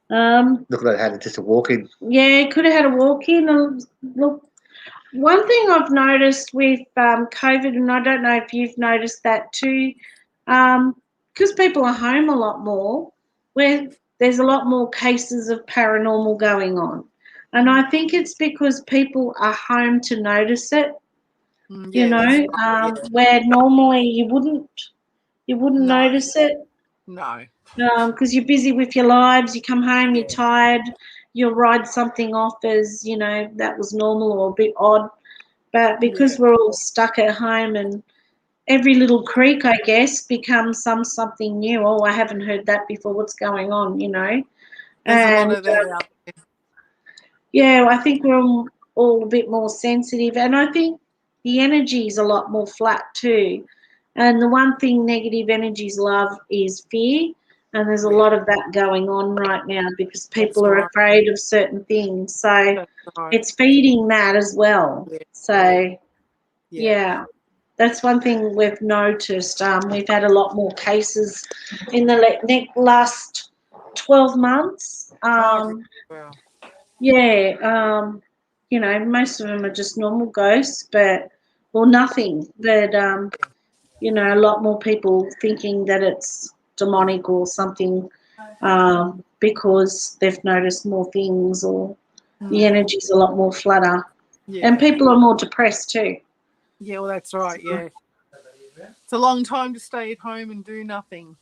Look like I had just a walk in.
Yeah, could have had a walk in. Look, one thing I've noticed with COVID, and I don't know if you've noticed that too, because people are home a lot more, where there's a lot more cases of paranormal going on. And I think it's because people are home to notice it,
Yeah, that's right. Yeah.
where normally you wouldn't
No,
notice it.
no.
Because you're busy with your lives, you come home, you're tired, you'll write something off as, that was normal or a bit odd. But because we're all stuck at home and every little creak, I guess, becomes something new. Oh, I haven't heard that before. What's going on,
There's a lot
And
of that out there.
yeah, I think we're all a bit more sensitive. And I think the energy is a lot more flat too. And the one thing negative energies love is fear. And there's a lot of that going on right now because people
That's
are
right.
afraid of certain things. So
That's right.
it's feeding that as well.
Yeah.
So,
Yeah.
yeah, that's one thing we've noticed. We've had a lot more cases in the last 12 months.
Oh, well.
Yeah, most of them are just normal ghosts, or nothing. But, a lot more people thinking that it's demonic or something because they've noticed more things or the energy's a lot more flatter. And
Yeah.
people are more depressed too.
Yeah, well, that's right. Yeah. It's a long time to stay at home and do nothing.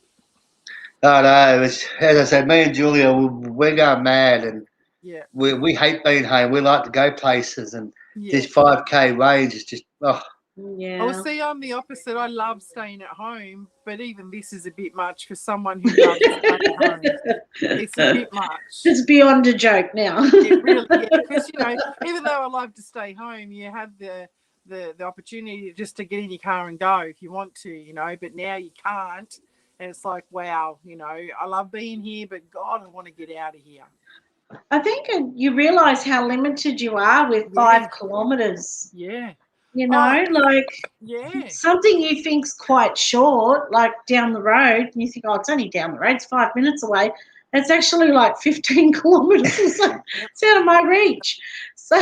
Oh no, as I said, me and Julia, we're going mad, and
Yeah.
we hate being home. We like to go places, and
Yeah.
this 5K range is just
Yeah.
Oh, see, I'm the opposite. I love staying at home, but even this is a bit much for someone who loves staying at home. It's a bit much.
It's beyond a joke now.
It really, yeah, because even though I love to stay home, you have the opportunity just to get in your car and go if you want to, but now you can't, and it's like, wow, I love being here, but God, I want to get out of here.
I think you realise how limited you are with 5 kilometres.
Yeah.
Like something you think's quite short, like down the road, and you think, oh, it's only down the road, it's 5 minutes away. It's actually like 15 kilometres or so. It's out of my reach. So,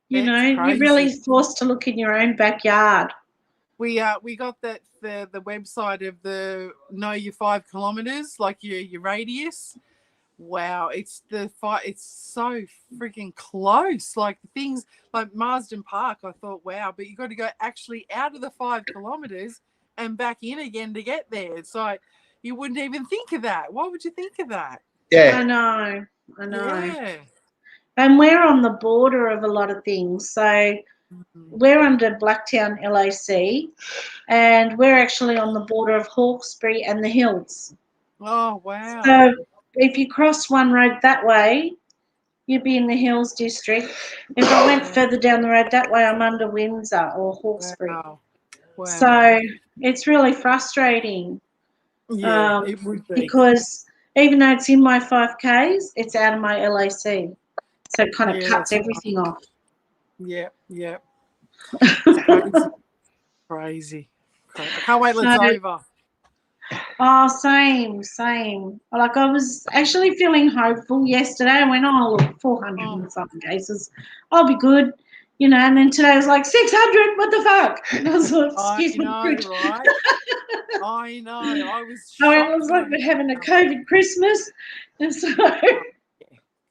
you're really forced to look in your own backyard.
We got the website of the know your 5 kilometers, like your radius. Wow, it's so freaking close. Like things like Marsden Park, I thought, wow, but you got to go actually out of the 5 kilometers and back in again to get there. It's like you wouldn't even think of that. Why would you think of that?
yeah.
I know.
Yeah.
And we're on the border of a lot of things. So we're under Blacktown LAC, and we're actually on the border of Hawkesbury and the Hills.
Oh, wow.
So if you cross one road that way, you'd be in the Hills district. If I went further down the road that way, I'm under Windsor or Hawkesbury.
Wow.
So it's really frustrating.
Yeah, it would be.
Because even though it's in my 5Ks, it's out of my LAC. So it kind of cuts everything off.
Yeah. It's crazy. I can't wait till it's over.
Oh, same. Like I was actually feeling hopeful yesterday. I went, oh, look, 400 and something cases. I'll be good. And then today I was like, 600, what the fuck? And I was like, excuse me.
Right? I know. I was shocked.
It was like we're having a COVID Christmas. And so...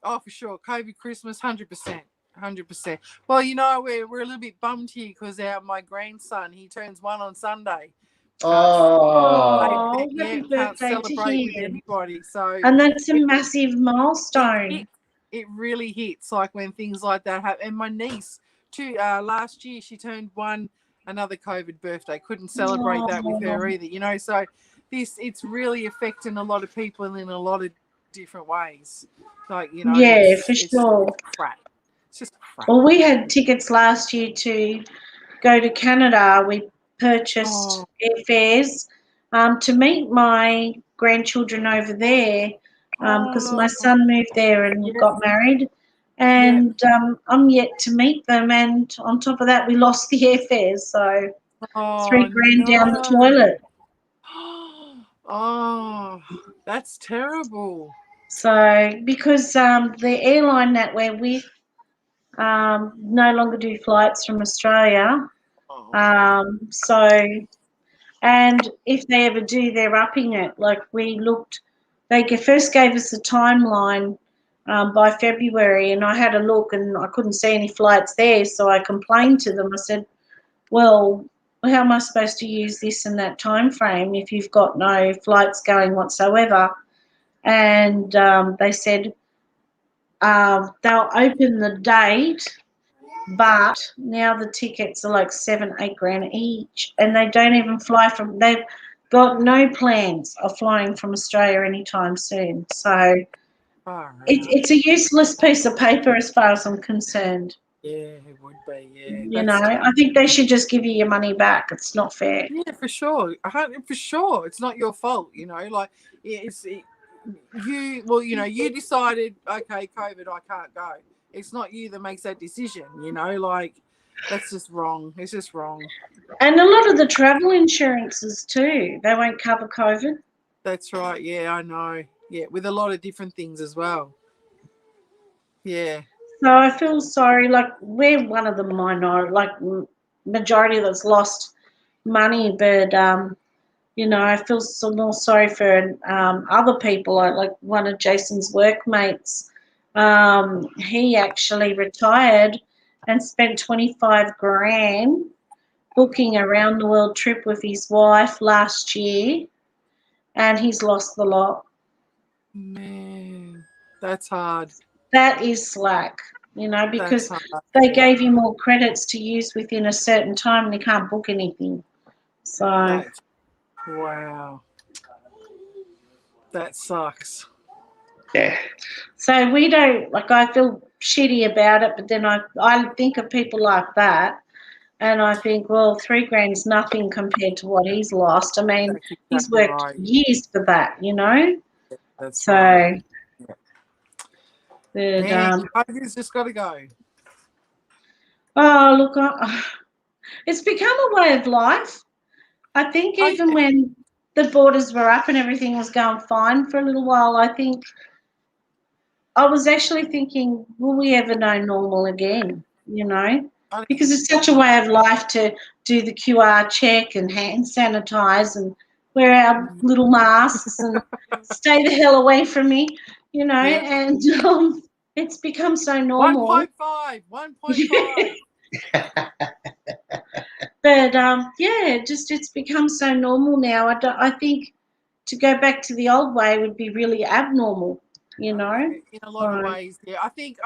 Oh, for sure. COVID Christmas, 100%. 100%. Well, we're a little bit bummed here because my grandson, he turns 1 on Sunday.
Happy
can't
birthday
celebrate
to him.
with anybody. So,
and that's a massive milestone.
It really hits like when things like that happen. And my niece, too, last year she turned 1, another COVID birthday. Couldn't celebrate that with her either. So it's really affecting a lot of people in a lot of different ways. Like,
for sure.
It's crap. It's just crap.
Well, we had tickets last year to go to Canada. We purchased airfares to meet my grandchildren over there because my son moved there and got married. and I'm yet to meet them. And on top of that, we lost the airfares, so
Oh
$3,000 down the
no.
toilet.
Oh, that's terrible.
So because the airline that we're with no longer do flights from Australia,
Oh.
so and if they ever do, they're upping it. Like we looked, they first gave us a timeline by February, and I had a look and I couldn't see any flights there, so I complained to them. I said, well, how am I supposed to use this in that time frame if you've got no flights going whatsoever? And they said they'll open the date, but now the tickets are like $7-8 each, and they don't even fly from. They've got no plans of flying from Australia anytime soon. So it's a useless piece of paper as far as I'm concerned.
Yeah, it would be. Yeah,
You know, I think they should just give you your money back. It's not fair.
yeah, for sure. For sure, it's not your fault. You know, like you. Well, you know, you decided, okay, COVID, I can't go. It's not you that makes that decision. You know, like that's just wrong. It's just wrong.
And a lot of the travel insurances too, they won't cover COVID.
That's right. Yeah, I know. Yeah, with a lot of different things as well. Yeah.
So I feel sorry. Like we're one of the minority, like majority that's lost money, but you know, I feel more sorry for other people. Like one of Jason's workmates, he actually retired and spent 25 grand booking a round the world trip with his wife last year, and he's lost the lot.
Man, that's hard.
That is slack, you know,
That's
because
hard.
they gave you more credits to use within a certain time and you can't book anything. So
That's wow. That sucks.
Yeah.
so we don't, like, I feel shitty about it, but then I think of people like that and I think, well, $3,000's nothing compared to what he's lost. I mean,
That's
he's
exactly
worked
right.
years for that, you know.
That's right.
So
Yeah.
but
Man, COVID's just got to go.
oh look, it's become a way of life. I think
Oh
even
yeah.
when the borders were up and everything was going fine for a little while, I think I was actually thinking, will we ever know normal again? You know,
I don't
because it's
think
such a way of life to do the QR check and hand sanitize and wear our little masks and stay the hell away from me, you know,
yeah.
and it's become so normal.
1.5. 1.5.
But yeah, just it's become so normal now. I think to go back to the old way would be really abnormal, you
I know.
know.
In a lot of
So,
ways, yeah. I think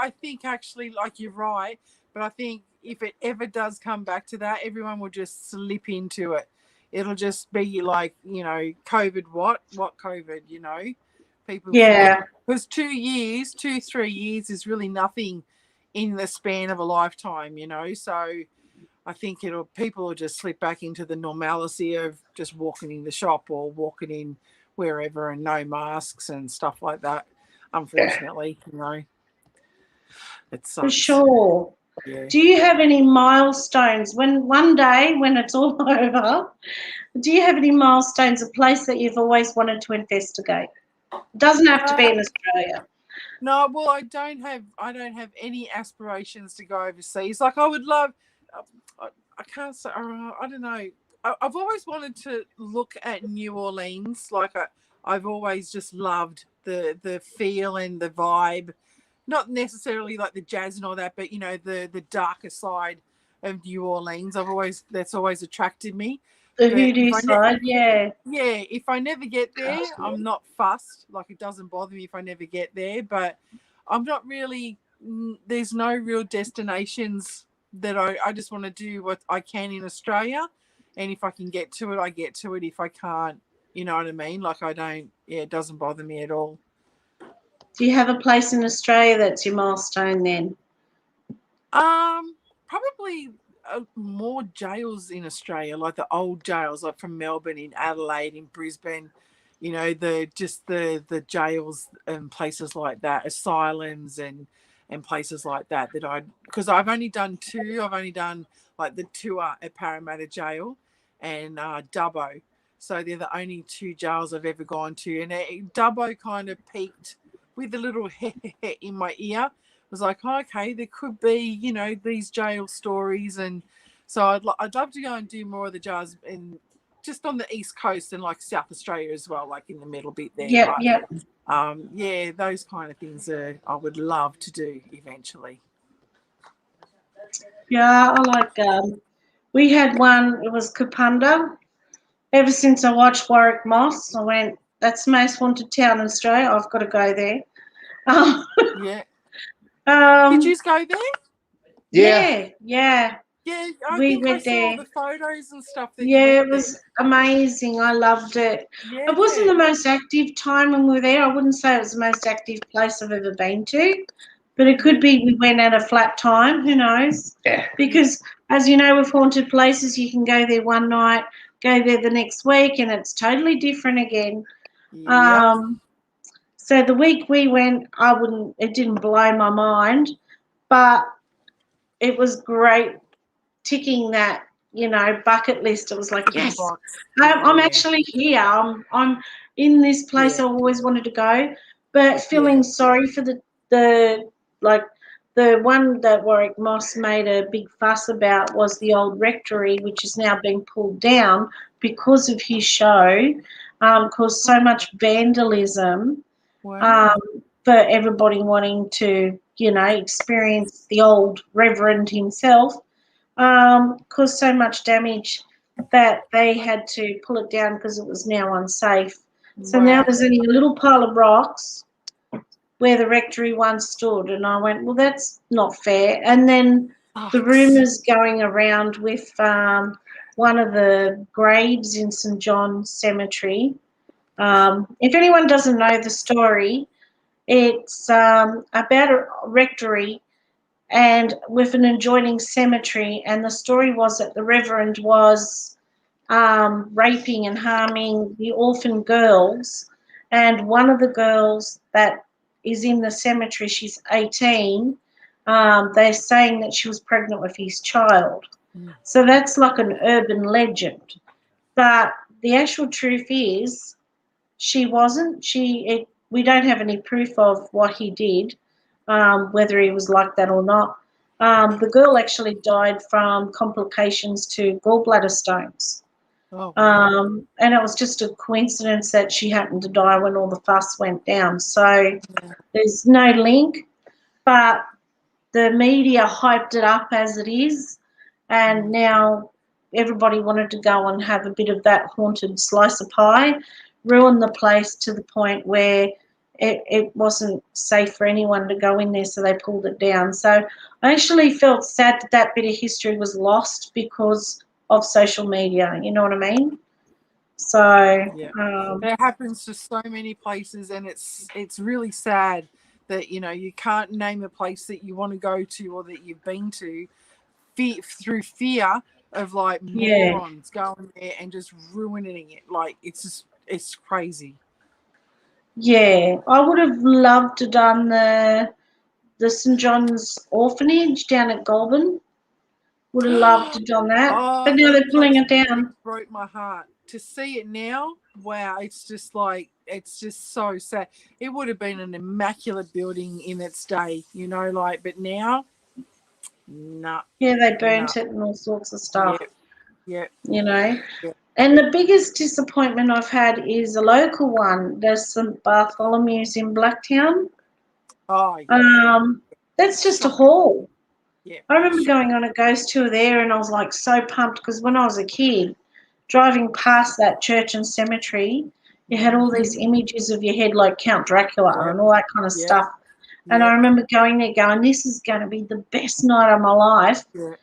actually, like you're right, but I think if it ever does come back to that, everyone will just slip into it. It'll just be like, you know, COVID. What COVID? You know, people forget
yeah,
because 2 years, 2-3 years is really nothing in the span of a lifetime. You know, so I think people will just slip back into the normalcy of just walking in the shop or walking in wherever and no masks and stuff like that.
Yeah.
Unfortunately, you know, it
for
sucks.
sure.
Yeah.
Do you have any milestones when one day when it's all over? Do you have any milestones, a place that you've always wanted to investigate? It doesn't have to be in Australia.
No, well, I don't have any aspirations to go overseas. Like I would love. I can't say. I don't know. I've always wanted to look at New Orleans. Like I've always just loved the feel and the vibe. Not necessarily like the jazz and all that, but you know the darker side of New Orleans. That's always attracted me.
The
But
hoodoo side, yeah.
yeah, if I never get there, I'm not fussed. Like it doesn't bother me if I never get there, but I'm not really. There's no real destinations that I just want to do what I can in Australia, and if I can get to it, I get to it. If I can't, you know what I mean. Like I don't. Yeah, it doesn't bother me at all.
Do you have a place in Australia that's your milestone then?
Probably more jails in Australia, like the old jails, like from Melbourne, in Adelaide, in Brisbane. You know, the jails and places like that, asylums and places like that because I've only done 2. I've only done like the tour at Parramatta Jail and Dubbo. So they're the only 2 jails I've ever gone to. And Dubbo kind of peaked with a little in my ear. I was like, oh, okay, there could be, you know, these jail stories. And so I'd love to go and do more of the jails in just on the East Coast and like South Australia as well, like in the middle bit there.
Yep,
But,
yep.
yeah, those kind of things I would love to do eventually.
Yeah, I like. We had one. It was Kapunda. Ever since I watched Warwick Moss, I went, "That's the most haunted town in Australia. I've got to go there."
Yeah. Did
um,
you go there?
Yeah.
yeah.
Yeah, I
We
think I
went
saw
there.
the photos and stuff that you
Yeah,
went
it was
there.
amazing. I loved it.
Yeah.
It wasn't the most active time when we were there. I wouldn't say it was the most active place I've ever been to, but it could be we went at a flat time. Who knows?
Yeah.
Because, as you know, with haunted places, you can go there one night, go there the next week, and it's totally different again.
Yep.
So the week we went, it didn't blow my mind, but it was great ticking that, you know, bucket list. It was like, yes, I'm actually here. I'm in this place I always wanted to go, but feeling sorry for the one that Warwick Moss made a big fuss about was the old rectory, which is now being pulled down because of his show, caused so much vandalism.
Wow.
For everybody wanting to, you know, experience the old Reverend himself, caused so much damage that they had to pull it down because it was now unsafe. So now there's only a little pile of rocks where the rectory once stood, and I went, well, that's not fair. And then the rumours going around with one of the graves in St John's Cemetery. If anyone doesn't know the story, it's about a rectory and with an adjoining cemetery, and the story was that the Reverend was raping and harming the orphan girls, and one of the girls that is in the cemetery, she's 18, they're saying that she was pregnant with his child. So that's like an urban legend. But the actual truth is she wasn't. We don't have any proof of what he did, whether he was like that or not. The girl actually died from complications to gallbladder stones.
Oh, wow.
And it was just a coincidence that she happened to die when all the fuss went down. So there's no link, but the media hyped it up as it is, and now everybody wanted to go and have a bit of that haunted slice of pie, ruin the place to the point where it wasn't safe for anyone to go in there, so they pulled it down. So I actually felt sad that bit of history was lost because of social media, you know what I mean? So
it happens to so many places, and it's really sad that, you know, you can't name a place that you want to go to or that you've been to through fear of like morons going there and just ruining it. Like it's crazy.
Yeah, I would have loved to done the St John's Orphanage down at Goulburn. Would have loved to have done that, but now they're pulling it down.
Broke my heart to see it now. Wow, it's just so sad. It would have been an immaculate building in its day, you know, like, but now, nah.
Yeah, they burnt it and all sorts of stuff.
Yeah.
You know. Yeah. And the biggest disappointment I've had is a local one. There's St Bartholomew's in Blacktown.
Oh, yeah.
That's just a hall.
Yeah.
I remember going on a ghost tour there, and I was like so pumped because when I was a kid, driving past that church and cemetery, you had all these images of your head like Count Dracula and all that kind of stuff. And I remember going there going, this is going to be the best night of my life. Yeah.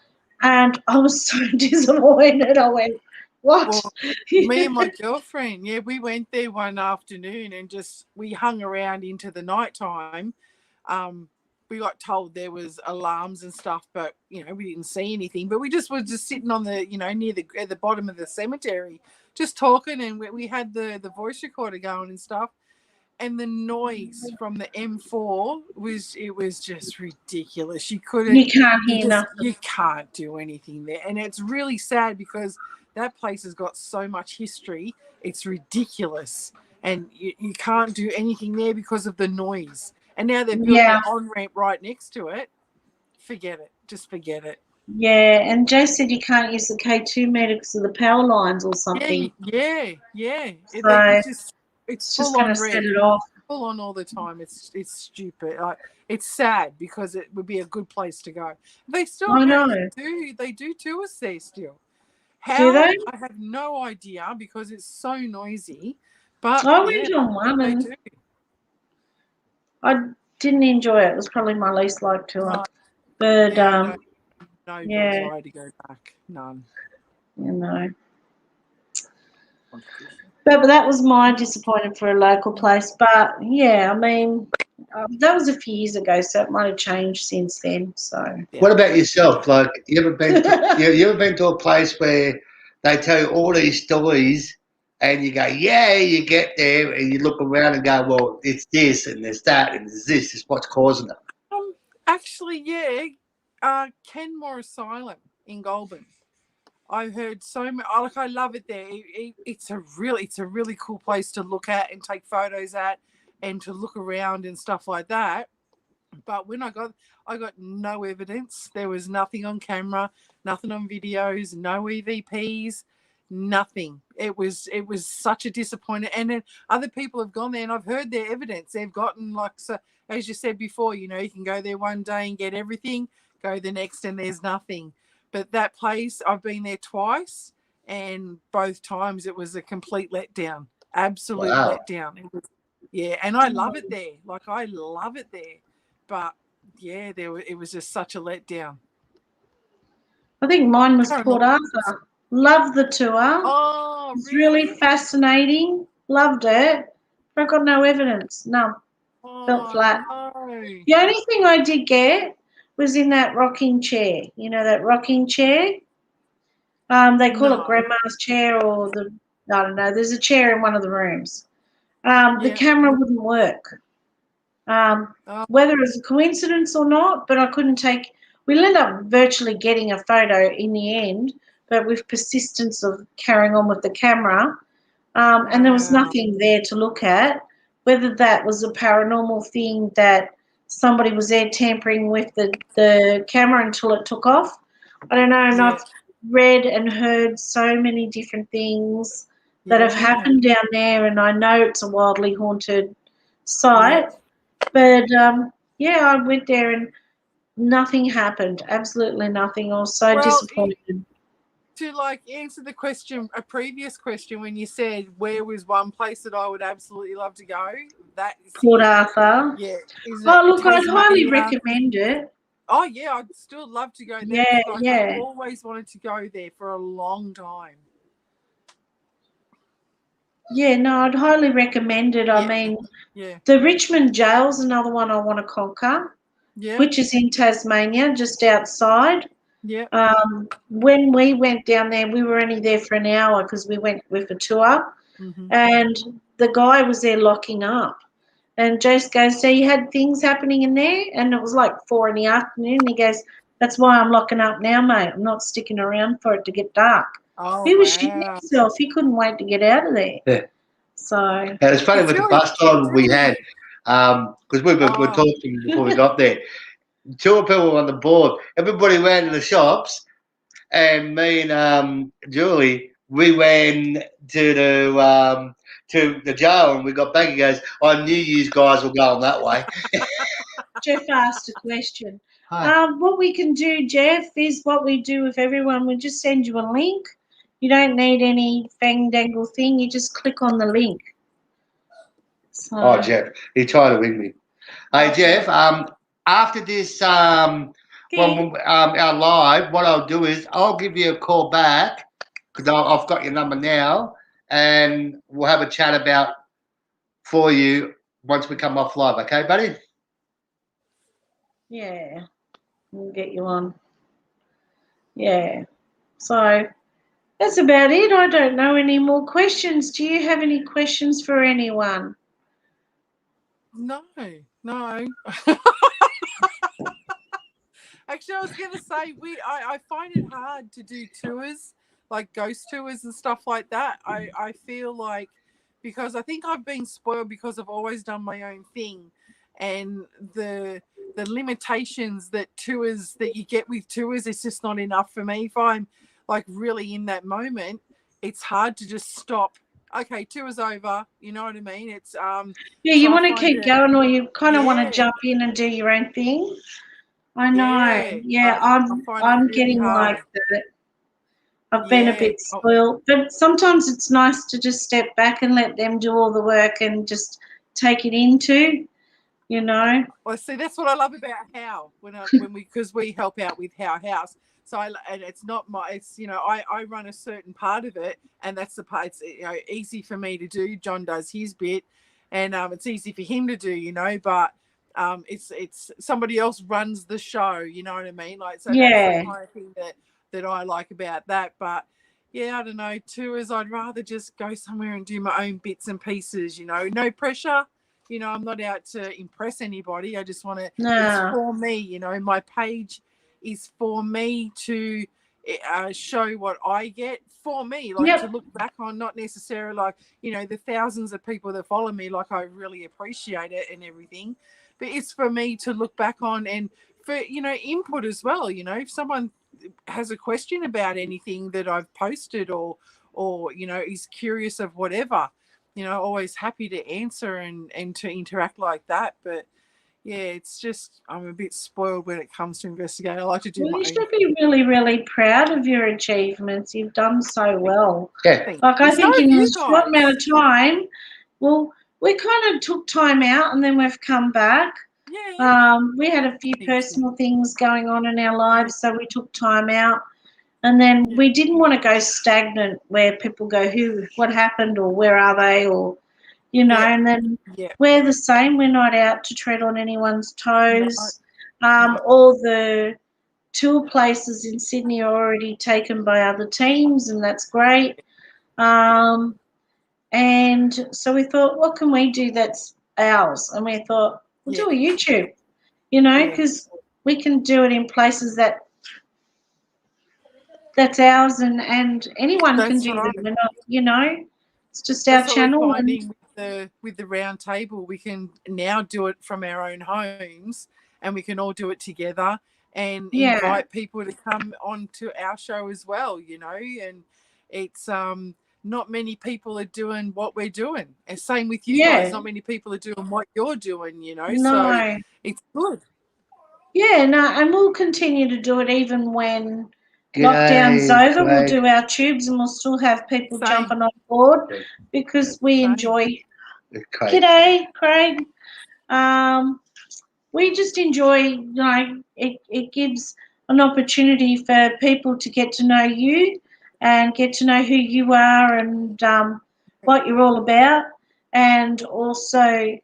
And I was so disappointed. I went, what?
Well, me and my girlfriend, we went there one afternoon and we hung around into the nighttime. We got told there was alarms and stuff, but, you know, we didn't see anything. But we were just sitting on the, you know, at the bottom of the cemetery, just talking, and we had the voice recorder going and stuff. and the noise from the M4 was just ridiculous. You
can't hear nothing.
You can't do anything there, and it's really sad because that place has got so much history. It's ridiculous, and you can't do anything there because of the noise. And now they've built an on-ramp right next to it. Forget it. Just forget it.
Yeah, and Joe said you can't use the K2 meter because of the power lines or something.
Yeah.
So
it's
just
full
going
on
to
red.
set it off.
Full on all the time. It's stupid. It's sad because it would be a good place to go. They still they do tours there still. How?
Do they?
I have no idea because it's so noisy. But
I went on one and
do.
I didn't enjoy it. It was probably my least liked tour.
No.
But
No desire to go back. None.
You know. But that was my disappointment for a local place. But yeah, I mean, that was a few years ago, so it might have changed since then. So.
Yeah. What about yourself? Like, you ever been to a place where they tell you all these stories, and you go, yeah, you get there, and you look around and go, well, it's this, and there's that, and there's this. It's what's causing it.
Actually, Kenmore Asylum in Goulburn. I heard so much. I love it there. It's a really cool place to look at and take photos at, and to look around and stuff like that. But when I got no evidence. There was nothing on camera, nothing on videos, no EVPs, nothing. It was such a disappointment. And then other people have gone there, and I've heard their evidence. They've gotten, like, so, as you said before, you can go there one day and get everything, go the next and there's nothing. But that place, I've been there twice, and both times it was a complete letdown, absolute letdown. It was, and I love it there. Like, I love it there. But it was just such a letdown.
I think mine was Port Arthur. Loved the tour.
Oh,
it was really fascinating. Loved it. But I got no evidence. None. Felt flat.
No.
The only thing I did get was in that rocking chair. You know, that rocking chair? They call it grandma's chair, or I don't know. There's a chair in one of the rooms. The camera wouldn't work. Whether it was a coincidence or not, but I couldn't take. We'll end up virtually getting a photo in the end, but with persistence of carrying on with the camera, and there was nothing there to look at. Whether that was a paranormal thing that somebody was there tampering with the camera until it took off, I don't know. And I've read and heard so many different things that have happened down there, and I know it's a wildly haunted site. But I went there and nothing happened. Absolutely nothing. I was so disappointed.
To answer the question, a previous question, when you said where was one place that I would absolutely love to go, that is
Port Arthur.
Yeah.
Look, I'd highly recommend it.
Oh yeah, I'd still love to go there. I've always wanted to go there for a long time.
Yeah, no, I'd highly recommend it. I mean, the Richmond Jail's another one I want to conquer, which is in Tasmania, just outside.
Yeah.
When we went down there, we were only there for an hour because we went with a tour, and the guy was there locking up. And Jace goes, so you had things happening in there? And it was like 4 p.m. He goes, that's why I'm locking up now, mate. I'm not sticking around for it to get dark.
Oh,
he was shitting himself. He couldn't wait to get out of there.
Yeah.
So
it's funny with the bus time we had, because we were talking before we got there. 2 people were on the board. Everybody ran to the shops, and me and Julie, we ran to the jail, and we got back. He goes, I knew you guys were going that way.
Jeff asked a question.
Hi.
What we can do, Jeff, is what we do with everyone. We just send you a link. You don't need any fang-dangle thing. You just click on the link. So.
Jeff, he tried to ring me. Hey, Jeff, after this our live, what I'll do is I'll give you a call back because I've got your number now, and we'll have a chat about for you once we come off live. Okay, buddy?
Yeah, we'll get you on. Yeah. So that's about it. I don't know any more questions. Do you have any questions for anyone?
No. Actually, I was going to say I find it hard to do tours, like ghost tours and stuff like that. I feel like, because I think I've been spoiled because I've always done my own thing, and the limitations that you get with tours is just not enough for me. If I'm like really in that moment, it's hard to just stop. Okay, tour's over. You know what I mean? It's
Yeah,
so
you
I
want to
find
keep
it,
going, or you kind of want to
yeah,
jump in and do your own thing. I know.
yeah.
Yeah,
I find it
I'm
really
getting like
hard.
that. I've been a
Yeah.
bit spoiled, but sometimes it's nice to just step back and let them do all the work and just take it into, you know.
Well, see, that's what I love about How when we because we help out with How House. So and it's not my, it's I run a certain part of it, and that's the part it's easy for me to do. John does his bit, and it's easy for him to do, but it's somebody else runs the show. You know what I mean? Like, so that's the
Yeah,
kind of thing that I like about that. But yeah, I don't know. Tours, I'd rather just go somewhere and do my own bits and pieces. No pressure. I'm not out to impress anybody. I just want to, it's
no,
for me, my page is for me to show what I get for me, like to
yep,
look back on, not necessarily like, the thousands of people that follow me, like I really appreciate it and everything. But it's for me to look back on and for, input as well. If someone has a question about anything that I've posted or is curious of whatever, always happy to answer and to interact like that. But yeah, it's just I'm a bit spoiled when it comes to investigating. I like to do
well,
my
you
own
should be really, really proud of your achievements. You've done so well.
Yeah.
thing.
Like, I
So
think
have
in a
you
short amount
guys.
of time, well, we kind of took time out and then we've come back.
Yeah.
We had a few
Thank you.
personal things going on in our lives, so we took time out. And then
Yeah.
we didn't want to go stagnant where people go, what happened, or where are they, or,
Yeah.
and then
Yeah.
we're the same. We're not out to tread on anyone's
No.
toes.
No.
All the tour places in Sydney are already taken by other teams, and that's great. And so we thought, what can we do that's ours? And we thought, we'll
Yeah.
do a YouTube,
Yeah.
because we can do it in places that's ours, and anyone can
That's
do
right.
them. We're not, it's just our
That's what we're
channel. And
finding with the round table. We can now do it from our own homes, and we can all do it together and
yeah,
invite people to come on to our show as well. And it's not many people are doing what we're doing. And same with you guys.
yeah,
Not many people are doing what you're doing. So
no,
it's good.
yeah, no, and we'll continue to do it even when lockdown's
G'day,
over. We'll
Craig.
do our tubes, and we'll still have people
Same.
jumping on board because we
Same.
enjoy.
Craig.
G'day, Craig. We just enjoy, it gives an opportunity for people to get to know you and get to know who you are and what you're all about, and also,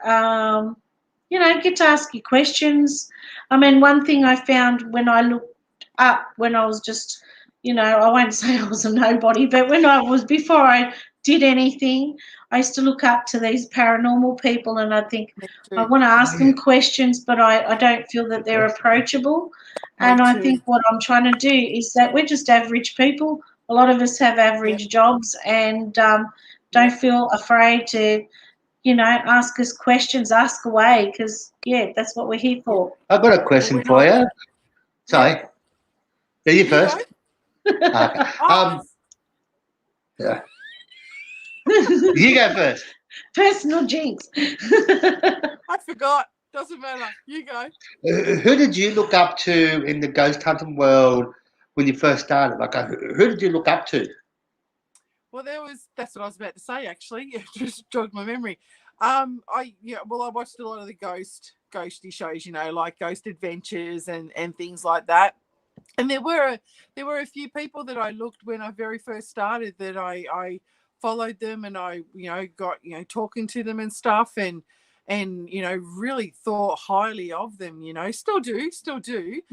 get to ask you questions. I mean, one thing I found when I looked up, when I was just, I won't say I was a nobody, but before I did anything, I used to look up to these paranormal people, and I think,
Me
I
too.
want to ask them questions, but I don't feel that they're approachable.
Me
And I
too.
think what I'm trying to do is that we're just average people. A lot of us have
Yep.
average jobs, and don't
Yep.
feel afraid to, ask us questions, ask away, because, that's what we're here
Yep.
for.
I've got a
Well,
question
when
for
I
you.
Yep.
Sorry. Are you
You go.
first? Okay.
Oh,
Yeah. You go first.
Personal jinx.
I forgot. Doesn't matter. You go.
Who did you look up to in the ghost hunting world when you first started? Like, who did you look up to?
Well, that's what I was about to say, actually. It just jogged my memory. I watched a lot of the ghosty shows, like Ghost Adventures and things like that. And there were a few people that I looked when I very first started that I followed them, and I got talking to them and stuff, and really thought highly of them, still do.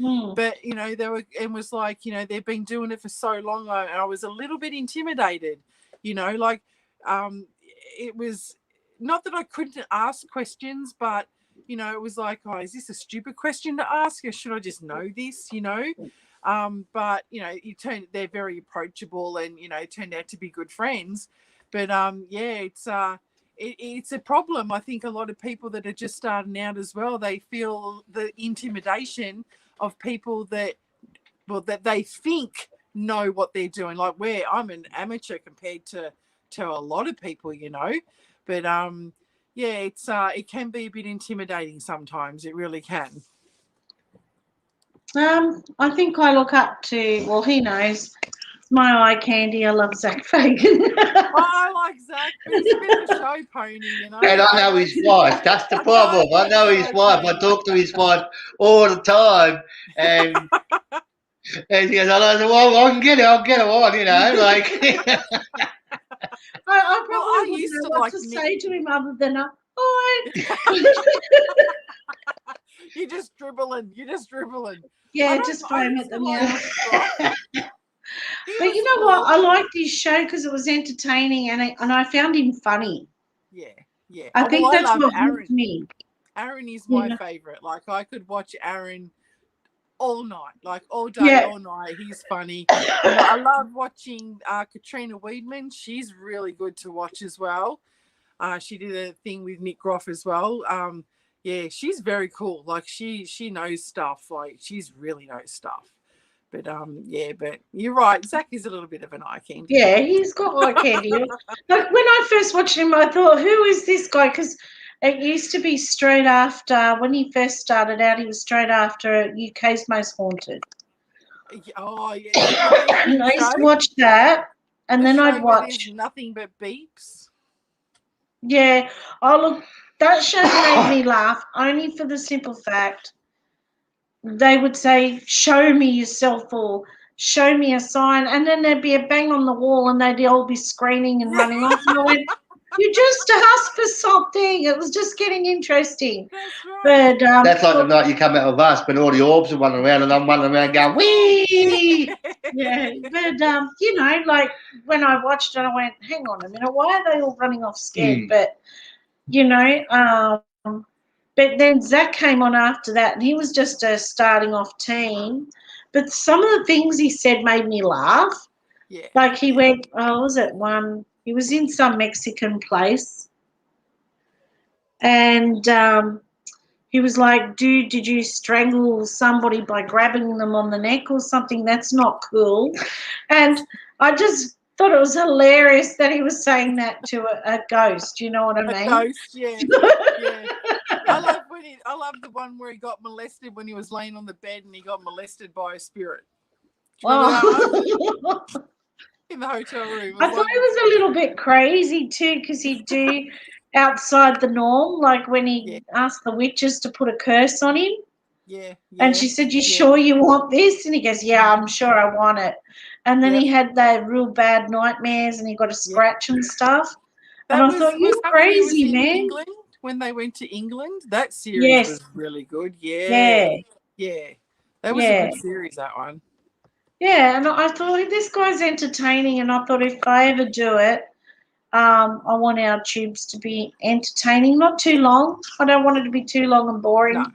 Mm.
But they were, and was like, they've been doing it for so long. I was a little bit intimidated, like it was not that I couldn't ask questions, but you know, it was like, oh, is this a stupid question to ask, or should I just know this? You know, but you know, they're very approachable, and you know, turned out to be good friends. But yeah, it's a problem. I think a lot of people that are just starting out as well, they feel the intimidation of people that they think know what they're doing. Like I'm an amateur compared to a lot of people, you know. But yeah, it can be a bit intimidating sometimes. It really can.
I think I look up to, well, he knows, my eye candy. I love Zach Fagan.
I like Zach, but he's a bit of a show pony, you know.
And I know his wife. That's the problem. I know his wife. I talk to his wife all the time, and and she goes, "I said, well, I can get it. I'll get it on, you know." Like,
I probably wouldn't know what to say to him other than "Hi."
You're just dribbling.
Yeah, just blame at the mouth. But you know what? I liked his show because it was entertaining, and I found him funny.
Yeah.
I think that's what
Aaron.
hooked me.
Aaron is my favorite. Like, I could watch Aaron all night, like all day, all night. He's funny. I love watching Katrina Weidman. She's really good to watch as well. She did a thing with Nick Groff as well. Yeah, she's very cool. Like, she knows stuff. Like, she's really knows stuff. But yeah, but you're right. Zach is a little bit of an eye candy.
Yeah, he's got eye candy. Like, when I first watched him, I thought, who is this guy? Because it used to be straight after, when he first started out, he was straight after UK's Most Haunted.
Oh, yeah.
And I used to watch that, and then I'd watch
Nothing But Beeps.
Yeah. Oh, look, that show made me laugh only for the simple fact they would say, show me yourself, or show me a sign, and then there'd be a bang on the wall and they'd all be screaming and running off. And I went, you just asked for something. It was just getting interesting.
That's right.
But
that's like the night you come out of us, but all the orbs are running around, and I'm running around going, wee!
Yeah, but you know, like when I watched it, I went, hang on a minute, why are they all running off scared? But you know, but then Zach came on after that, and he was just a starting off teen. But some of the things he said made me laugh.
Yeah.
Like he went, was it one? He was in some Mexican place, and he was like, dude, did you strangle somebody by grabbing them on the neck or something? That's not cool. And I just thought it was hilarious that he was saying that to a ghost. You know what I mean?
A ghost, yeah. Yeah. I love the one where he got molested when he was laying on the bed and he got molested by a spirit.
Oh.
In the hotel room.
I thought it was a little bit crazy too, because he'd do outside the norm, like when he asked the witches to put a curse on him.
Yeah.
And she said, you sure you want this? And he goes, yeah, I'm sure I want it. And then he had the real bad nightmares and he got a scratch and stuff. And I thought, you're crazy, man.
England, when they went to England, that series was really good. Yeah. That was a good series, that one.
Yeah, and I thought, this guy's entertaining, and I thought if I ever do it, I want our tubes to be entertaining, not too long. I don't want it to be too long and boring,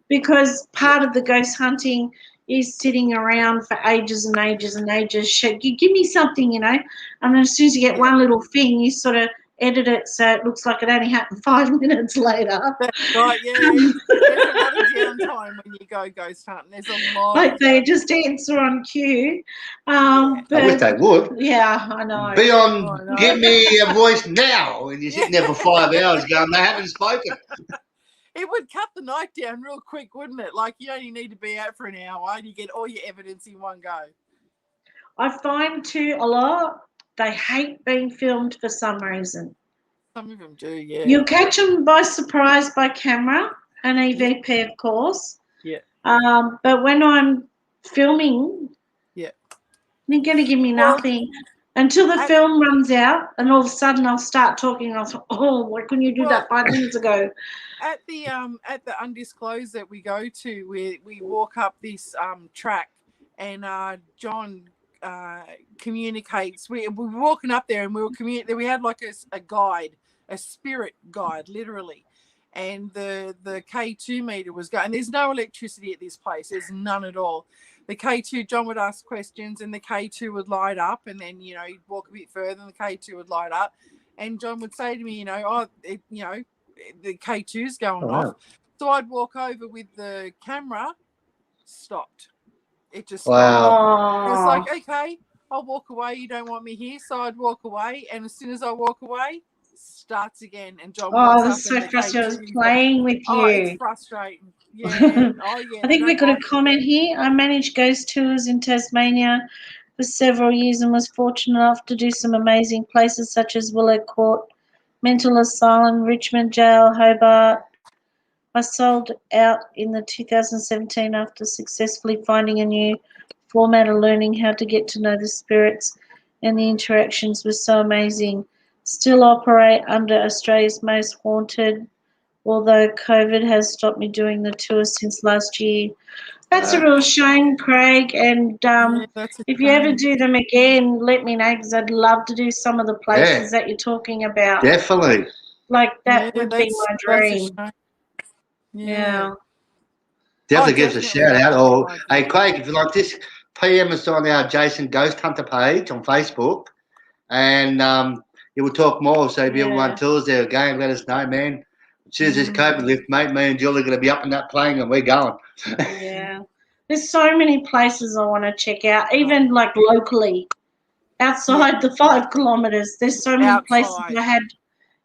because part of the ghost hunting is sitting around for ages and ages and ages. You give me something, you know, and then as soon as you get one little thing, you sort of edit it so it looks like it only happened 5 minutes later.
That's right, yeah. There's a lot of downtime when you go ghost hunting. There's a lot.
Like they just answer on cue. But,
I wish they would.
Yeah, I know.
Be on, give me a voice now. And you're sitting there for 5 hours going, they haven't spoken.
It would cut the night down real quick, wouldn't it? Like, you only need to be out for an hour and you get all your evidence in one go.
I find too a lot, they hate being filmed for some reason.
Some of them do, yeah.
You'll catch them by surprise by camera and EVP, of course.
Yeah.
But when I'm filming, you're going to give me nothing until the film runs out, and all of a sudden I'll start talking and I'll say, oh, why couldn't you do that 5 minutes ago?
At the undisclosed that we go to, we walk up this track, and John communicates. We were walking up there and we had like a guide, a spirit guide, literally. And the K2 meter was going. There's no electricity at this place. There's none at all. The K2, John would ask questions and the K2 would light up, and then, you know, he'd walk a bit further and the K2 would light up. And John would say to me, you know, the K2's going off. So I'd walk over with the camera, stopped. It just stopped. It was like, okay, I'll walk away. You don't want me here. So I'd walk away. And as soon as I walk away, starts again. And John walks
that's
up
so frustrating. I was playing with you.
Oh, it's frustrating. Yeah.
I think we got a comment here. I managed ghost tours in Tasmania for several years and was fortunate enough to do some amazing places such as Willow Court, Mental Asylum, Richmond Jail, Hobart. I sold out in the 2017 after successfully finding a new format of learning how to get to know the spirits, and the interactions were so amazing. Still operate under Australia's most haunted, although COVID has stopped me doing the tour since last year. That's a real shame, Craig. And if you ever do them again, let me know, because I'd love to do some of the places that you're talking about.
Definitely.
Like that would be my dream. Yeah.
Definitely gives a shout out. Or, hey, Craig, if you like this, PM us on our Jason Ghosthunter page on Facebook, and you will talk more. So if you ever want tours there again, let us know, man. As soon as this COVID lift, mate, me and Julie are going to be up in that plane and we're going.
Yeah. There's so many places I want to check out, even like locally, outside the 5 kilometres. There's so many places I had,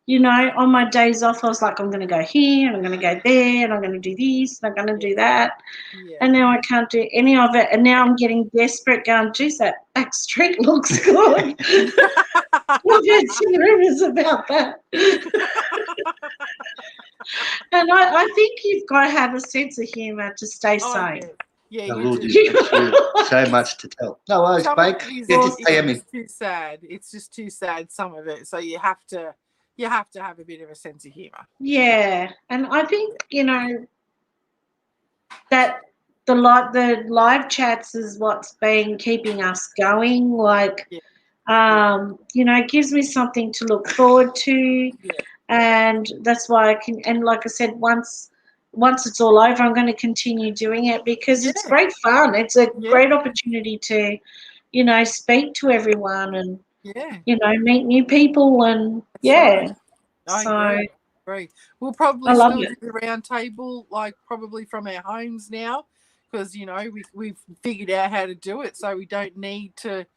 you know, on my days off, I was like, I'm going to go here and I'm going to go there and I'm going to do this and I'm going to do that. Yeah. And now I can't do any of it. And now I'm getting desperate going, geez, that back street looks good. I've had some rumours about that. And I think you've got to have a sense of humour to stay sane.
Yeah,
so much to tell. No worries, Craig.
It's too sad. It's just too sad, some of it. So you have to have a bit of a sense of humour. Yeah,
and I think, you know, that the live chats is what's been keeping us going. Like, you know, it gives me something to look forward to. Yeah. And that's why I can, and like I said, once it's all over, I'm going to continue doing it because it's great fun. It's a great opportunity to, you know, speak to everyone and, you know, meet new people and,
I agree. We'll probably still do the round table, like probably from our homes now, because, you know, we've figured out how to do it, so we don't need to,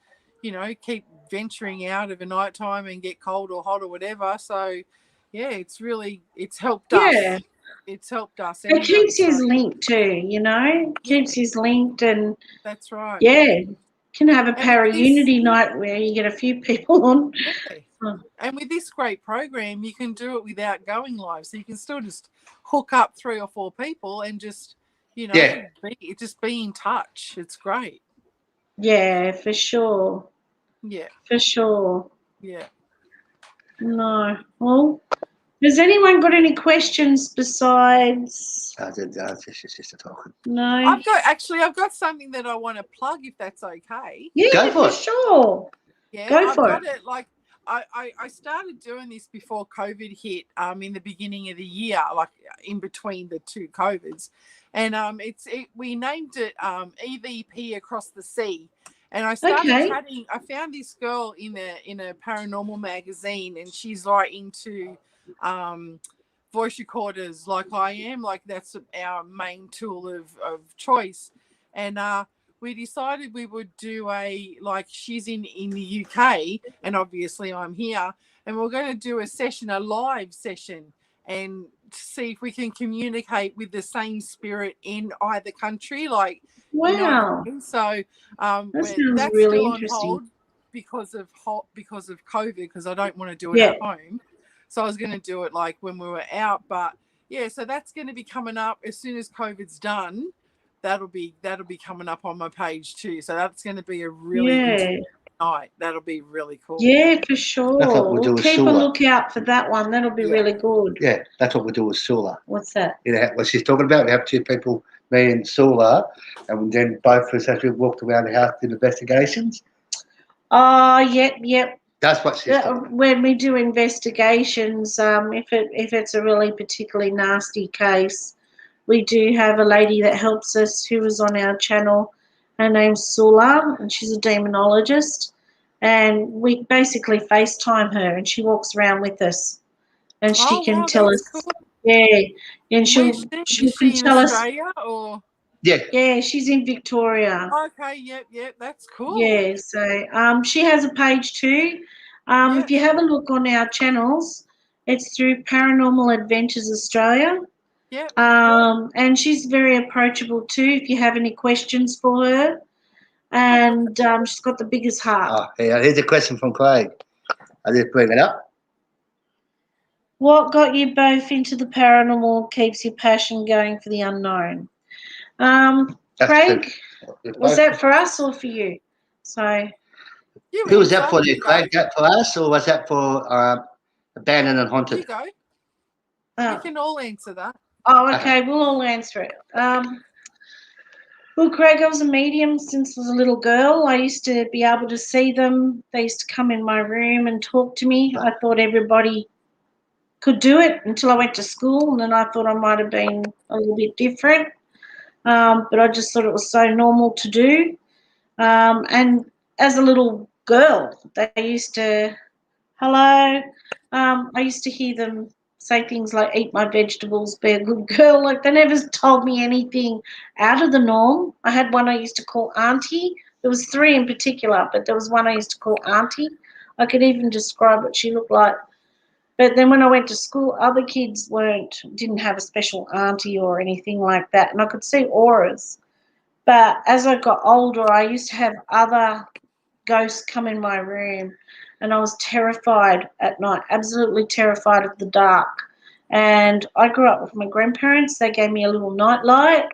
you know, keep venturing out of a night time and get cold or hot or whatever. So, it's helped us. It's helped us.
It keeps you linked too, you know, keeps you linked, and
that's right.
Yeah, can have a para-unity night where you get a few people on.
And with this great program, you can do it without going live, so you can still just hook up 3 or 4 people and just, you know, just be in touch. It's great.
Yeah, for sure.
Yeah,
for sure.
Yeah.
No. Well, has anyone got any questions besides?
Just talking.
No.
I've got something that I want to plug, if that's okay.
Yeah,
go for it.
Sure.
Yeah,
go for it.
Like I started doing this before COVID hit. In the beginning of the year, like in between the 2 COVIDs, and we named it EVP Across the Sea. And I started chatting. I found this girl in a paranormal magazine, and she's like into voice recorders, like I am. Like that's our main tool of choice. And we decided we would do she's in the UK, and obviously I'm here, and we're going to do a live session, and see if we can communicate with the same spirit in either country. Like,
wow.
You know, so that's
really
still
interesting.
on hold because of COVID, because I don't want to do it at home. So I was going to do it like when we were out, but so that's going to be coming up as soon as COVID's done. That'll be coming up on my page too. So that's going to be a really interesting night. That'll be really cool.
Yeah, for sure. That's what we'll do with keep Sula. A lookout for that one. That'll be really good.
Yeah, that's what we'll do with Sula.
What's that?
What she's talking about. We have 2 people me and Sula, and then both of us actually walked around the house did investigations.
Oh, yep.
That's what she's doing.
When we do investigations, if it's a really particularly nasty case, we do have a lady that helps us who was on our channel. Her name's Sula, and she's a demonologist. And we basically FaceTime her, and she walks around with us, and she can tell us.
Cool.
Yeah, and
Is
she
she
can
in
tell us.
Australia or?
Yeah.
Yeah, she's in Victoria.
Okay, yep, that's cool.
Yeah, so she has a page too. If you have a look on our channels, it's through Paranormal Adventures Australia.
Yep.
And she's very approachable too if you have any questions for her. And she's got the biggest heart.
Oh, yeah. Here's a question from Craig. I just bring it up.
What got you both into the paranormal keeps your passion going for the unknown? Craig, was that for us or for you? So,
who was that for? Craig, that for us, or was that for Abandoned and Haunted?
You go. We can all answer that.
Oh, okay. We'll all answer it. Well, Craig, I was a medium since I was a little girl. I used to be able to see them. They used to come in my room and talk to me. I thought everybody could do it until I went to school, and then I thought I might have been a little bit different. But I just thought it was so normal to do. And as a little girl, they used to, hello, I used to hear them say things like eat my vegetables, be a good girl. Like they never told me anything out of the norm. I had one I used to call Auntie. There was three in particular, but there was one I used to call Auntie. I could even describe what she looked like. But then when I went to school, other kids didn't have a special auntie or anything like that, and I could see auras. But as I got older, I used to have other ghosts come in my room, and I was terrified at night, absolutely terrified of the dark. And I grew up with my grandparents. They gave me a little night light,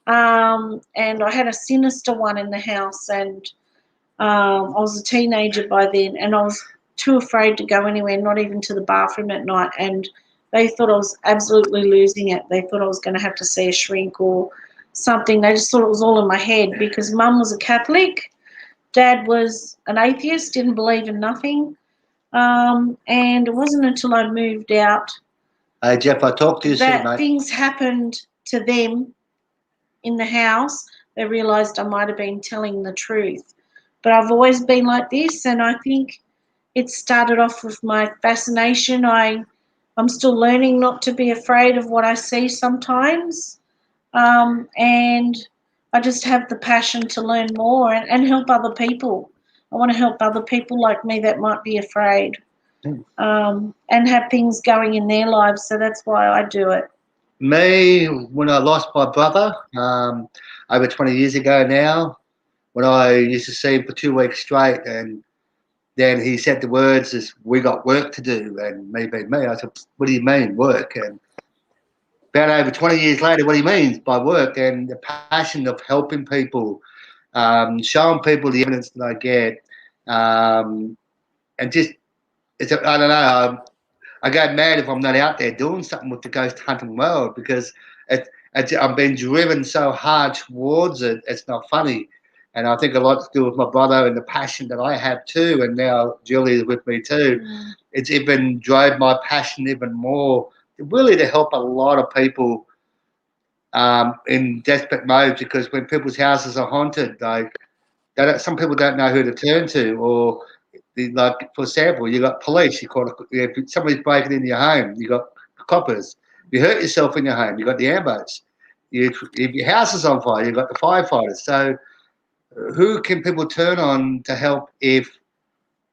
and I had a sinister one in the house, and I was a teenager by then, and I was too afraid to go anywhere, not even to the bathroom at night. And they thought I was absolutely losing it. They thought I was going to have to see a shrink or something. They just thought it was all in my head because Mum was a Catholic, Dad was an atheist, didn't believe in nothing. And it wasn't until I moved out
Hey, Jeff, I talked to you soon, mate.
things happened to them in the house. They realised I might have been telling the truth. But I've always been like this, and I think it started off with my fascination. I'm still learning not to be afraid of what I see sometimes, and I just have the passion to learn more and help other people. I want to help other people like me that might be afraid, and have things going in their lives. So that's why I do it.
Me, when I lost my brother over 20 years ago now, when I used to see him for 2 weeks straight, and then he said the words, "Is we got work to do," and me being me, I said, "What do you mean work?" And about over 20 years later, what he means by work and the passion of helping people, showing people the evidence that I get, and just I don't know. I go mad if I'm not out there doing something with the ghost hunting world because I'm being driven so hard towards it. It's not funny. And I think a lot to do with my brother and the passion that I have too. And now Julie is with me too. It's even drove my passion even more, really to help a lot of people in desperate modes, because when people's houses are haunted, like some people don't know who to turn to, or like for example, you got police. You call it, if somebody's breaking into your home, you got coppers. You hurt yourself in your home, you got the ambos. If your house is on fire, you got the firefighters. So who can people turn on to help if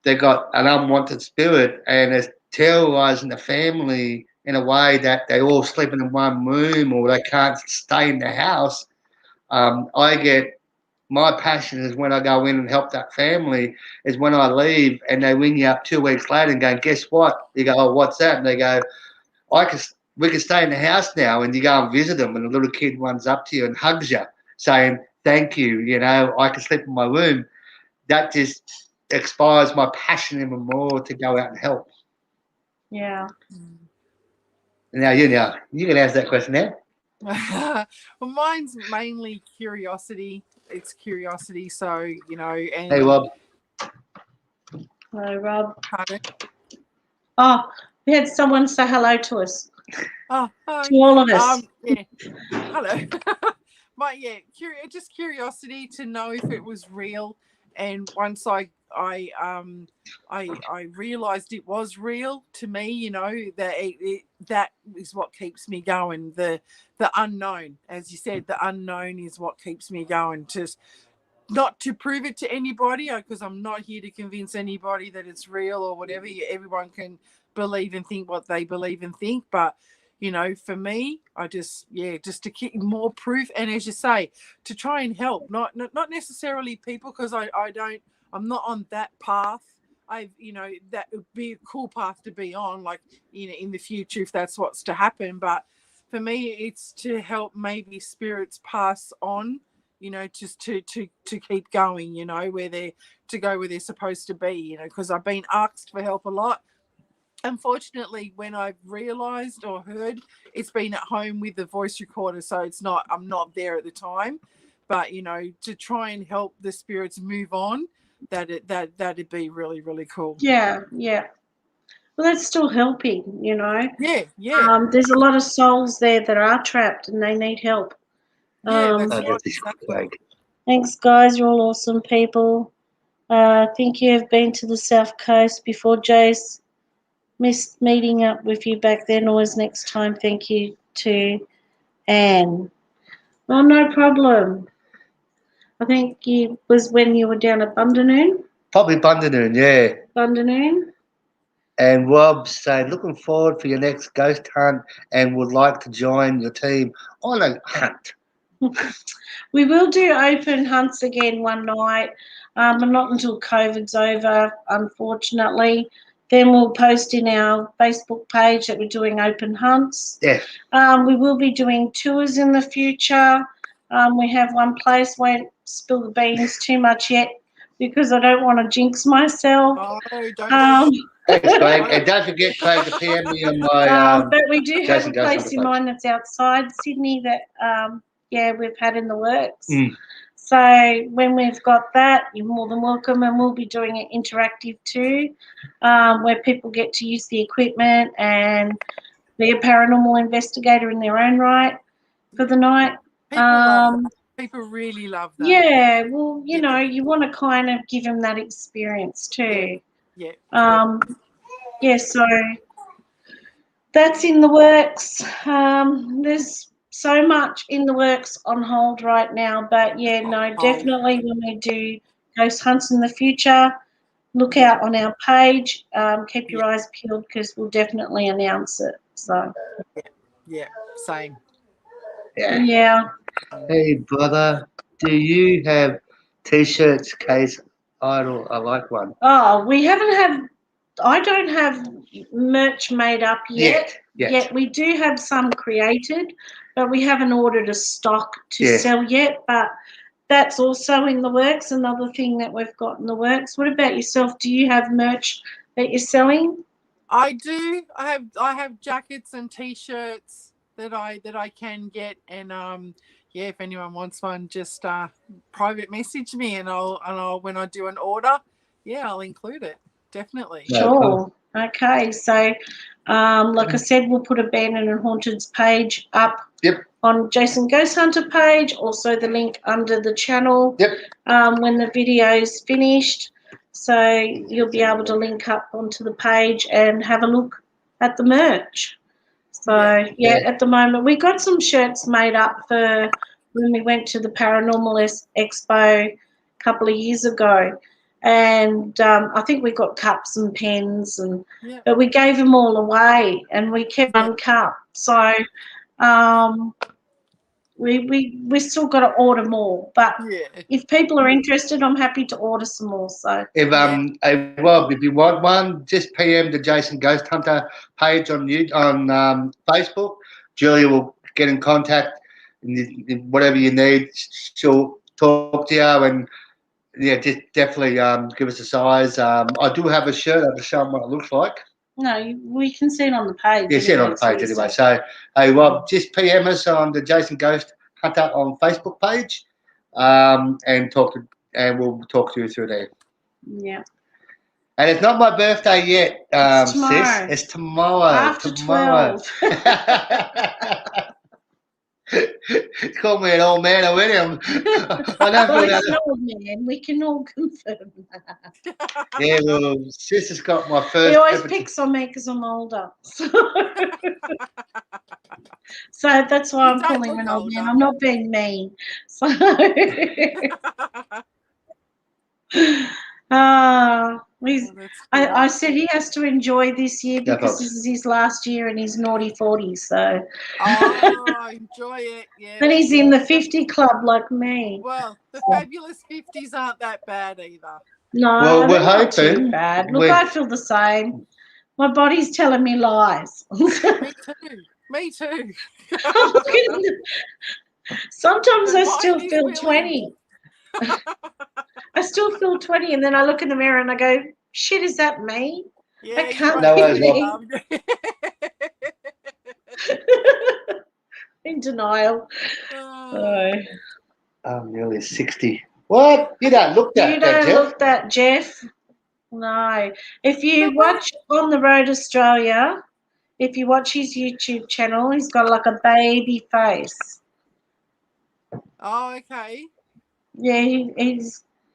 they got an unwanted spirit and it's terrorizing the family in a way that they all sleeping in one room or they can't stay in the house? I get my passion is when I go in and help that family is when I leave and they ring you up 2 weeks later and go, guess what? You go, oh, what's that? And they go, we can stay in the house now. And you go and visit them and a little kid runs up to you and hugs you saying, thank you, I can sleep in my room. That just inspires my passion even more to go out and help.
Yeah.
Now you can answer that question now.
Well, mine's mainly curiosity. It's curiosity, so and
Hey, Rob.
Hello, Rob.
pardon.
Oh, we had someone say hello to us,
Oh, hi.
to all of us.
Yeah. Hello. Just curiosity to know if it was real. And once I realized it was real to me, that is what keeps me going. The unknown, as you said, the unknown is what keeps me going. Just not to prove it to anybody, because I'm not here to convince anybody that it's real or whatever. Everyone can believe and think what they believe and think, but for me, I just to keep more proof, and as you say, to try and help, not necessarily people, because I'm not on that path. That would be a cool path to be on, like in the future, if that's what's to happen. But for me, it's to help maybe spirits pass on, just to keep going, where they're supposed to be, because I've been asked for help a lot. Unfortunately, when I've realized or heard, it's been at home with the voice recorder, so I'm not there at the time. But to try and help the spirits move on, that'd be really, really cool.
Yeah. Well, that's still helping,
Yeah.
There's a lot of souls there that are trapped and they need help.
Yeah, that's
Oh,
right.
that's
Exactly.
Craig.
Thanks, guys. You're all awesome people. I think you have been to the South Coast before, Jace. Missed meeting up with you back then. Always next time. Thank you to Anne. Oh, no problem. I think it was when you were down at Bundanoon.
Probably Bundanoon, yeah.
Bundanoon.
And Rob said, looking forward for your next ghost hunt and would like to join your team on a hunt.
We will do open hunts again one night, but not until COVID's over, unfortunately. Then we'll post in our Facebook page that we're doing open hunts.
Yeah.
We will be doing tours in the future. We have one place, won't spill the beans too much yet because I don't want to jinx myself.
Oh, don't.
Thanks, Craig. And don't forget, Craig, to PM me on my.
But we do have
Jason
a place
Ghosthunter
in mind that's outside Sydney that, we've had in the works.
Mm.
So when we've got that, you're more than welcome, and we'll be doing it interactive too, where people get to use the equipment and be a paranormal investigator in their own right for the night.
People love that. People really love that.
Yeah, well, you want to kind of give them that experience too.
Yeah.
So that's in the works. There's so much in the works on hold right now, but definitely when we do ghost hunts in the future, look out on our page. Keep your eyes peeled because we'll definitely announce it. So
yeah, same.
Yeah.
Hey, brother, do you have T-shirts, case idol? I like one.
Oh, I don't have merch made up yet.
Yet.
We do have some created, but we haven't ordered a stock to sell yet. But that's also in the works, another thing that we've got in the works. What about yourself? Do you have merch that you're selling?
I do. I have jackets and T-shirts that I can get, and if anyone wants one, just private message me, and I'll when I do an order, I'll include it, definitely.
Sure. Okay, so like I said, we'll put Abandoned and Haunted's page up on Jason Ghosthunter page, also the link under the channel when the video's finished. So you'll be able to link up onto the page and have a look at the merch. So at the moment we got some shirts made up for when we went to the Paranormal Expo a couple of years ago. And I think we got cups and pens, but we gave them all away, and we kept one cup. So we still got to order more. But if people are interested, I'm happy to order some more. So
if Rob, if you want one, just PM the Jason Ghosthunter page on Facebook. Julia will get in contact, and whatever you need, she'll talk to you and. Yeah, just definitely give us a size. I do have a shirt. I'll just show them what it looks like.
No, we can see it on the page.
Yeah, see it on the page anyway. So, hey, Rob, just PM us on the Jason Ghost Hunter on Facebook page, and we'll talk to you through there.
Yeah.
And it's not my birthday yet,
It's
sis.
tomorrow.
It's tomorrow.
After 12.
Call me an old man already. I don't
Well,
feel
he's
that.
an old man. We can all confirm that.
Yeah, well, sis has got my
He
first.
always picks on me because I'm older. So that's why
You
I'm
don't
calling him
look
an old man.
older.
I'm not being mean. So,
Oh, that's cool.
I said he has to enjoy this year
No
because
probs.
this is his last year in his naughty 40s. So,
Oh, enjoy it. Yeah.
and he's in the 50 club like me.
Well, the fabulous 50s aren't that bad either.
No,
Well, we're
they're not too
hoping.
bad. Look, I feel the same. My body's telling me lies.
Me too. Me too.
Sometimes
But
I
mine
still
is
feel
willing.
20. I still feel 20, and then I look in the mirror and I go, shit, is that me?
Yeah,
That can't
No,
be
it's
me. In denial.
Oh.
I'm nearly 60. What? You don't look that
You
bad,
don't
Jeff.
look that, Jeff. No. If you watch On the Road Australia, if you watch his YouTube channel, he's got like a baby face.
Oh, okay.
Yeah, he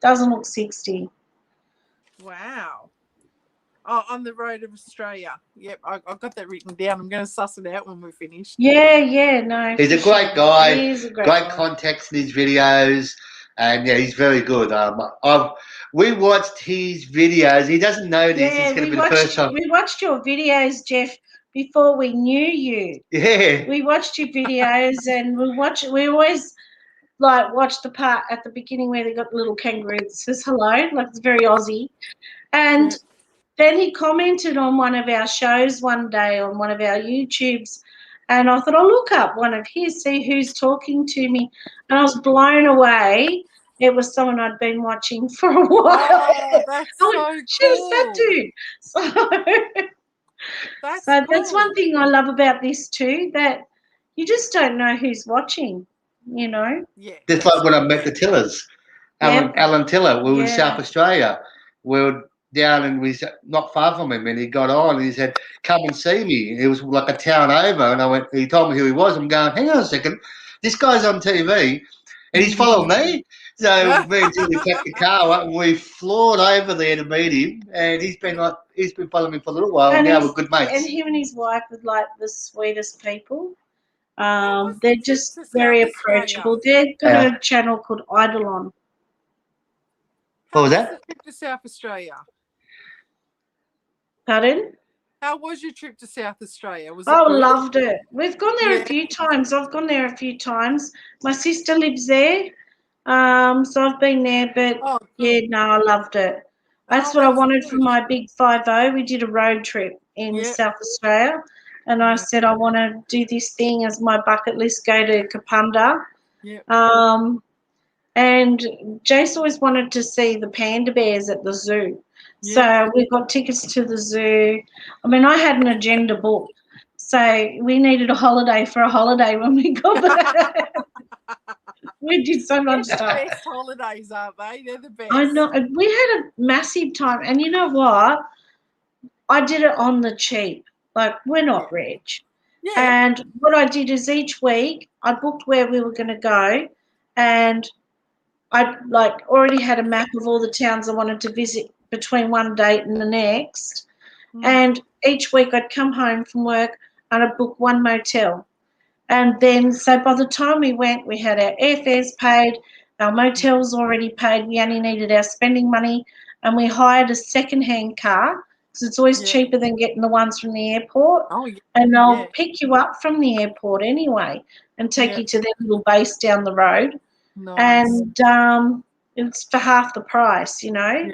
doesn't look 60.
Wow. Oh, on the road of Australia. Yep, I've got that written down. I'm going to suss it out when we're finished.
Yeah, no.
He's a great guy.
He is a great guy.
Context in his videos, and yeah, he's very good. We watched his videos. He doesn't know this.
Yeah,
It's going to be the first time.
we watched your videos, Jeff, before we knew you.
Yeah.
We watched your videos, and we always watch the part at the beginning where they got the little kangaroo that says hello, like it's very Aussie. And then he commented on one of our shows one day on one of our YouTubes, and I thought, I'll look up one of his, see who's talking to me. And I was blown away. It was someone I'd been watching for a while.
Oh, that's so cool.
Who's that dude? So that's one thing I love about this too, that you just don't know who's watching, you know.
Yeah.
Just like when I met the Tillers, Alan Tiller. We were in South Australia. We were down and we not far from him, and he got on and he said, "Come and see me." It was like a town over, and I went. He told me who he was. I'm going, hang on a second, this guy's on TV, and he's following me. So me and Julie packed the car up, and we floored over there to meet him. And he's been following me for a little while, and now we're good mates.
And him and his wife are like the sweetest people.
was
They're
the trip
just
to
very
South
approachable.
Australia?
They've got a channel called Eidolon.
What was that?
The trip to South Australia?
Pardon?
How was your trip to South Australia? Was it
Oh,
good?
loved it. We've gone there a few times. I've gone there a few times. My sister lives there, so I've been there. But yeah, no, I loved it. That's what I wanted for my big 5-0. We did a road trip in South Australia, and I said I want to do this thing as my bucket list. Go to Kapunda. And Jace always wanted to see the panda bears at the zoo. So we got tickets to the zoo. I mean, I had an agenda booked. So we needed a holiday for a holiday when we got back. We did so much stuff.
They're the best holidays, aren't they? They're the best.
I know. We had a massive time. And you know what? I did it on the cheap. Like, we're not rich.
Yeah.
And what I did is each week I booked where we were going to go, and I already had a map of all the towns I wanted to visit between one date and the next. And each week I'd come home from work and I'd book one motel. And then, so by the time we went, we had our airfares paid, our motels already paid, we only needed our spending money, and we hired a second-hand car because it's always cheaper than getting the ones from the airport.
Oh, yeah.
And they'll pick you up from the airport anyway and take you to their little base down the road.
Nice.
And it's for half the price, you know,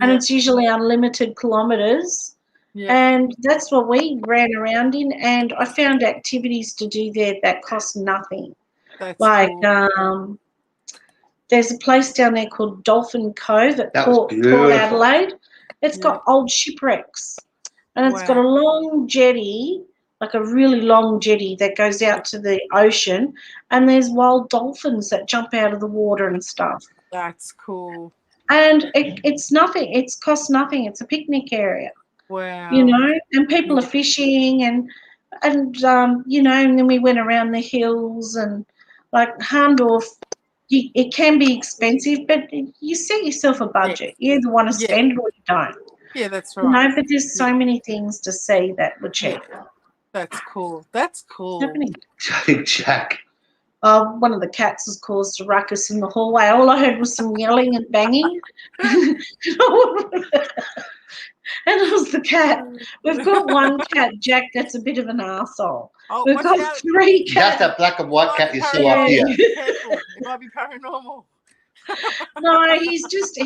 and it's usually unlimited kilometres. And that's what we ran around in, and I found activities to do there that cost nothing.
That's
cool. There's a place down there called Dolphin Cove at Port Adelaide. It's got old shipwrecks, and it's got a long jetty, like a really long jetty that goes out to the ocean, and there's wild dolphins that jump out of the water and stuff.
That's cool.
And it's nothing. It's cost nothing. It's a picnic area.
Wow.
You know, and people are fishing and you know, and then we went around the hills and like Harndorf. It can be expensive, but you set yourself a budget. You either want to spend it or you don't.
Yeah, that's right.
You know, but there's so many things to see that were cheap.
That's cool. That's cool.
Jack.
One of the cats has caused a ruckus in the hallway. All I heard was some yelling and banging. And it was the cat. We've got one cat, Jack, that's a bit of an arsehole. We've got 3 cats.
That's that black and white cat you saw up here.
Careful. It might be paranormal.
No, he's just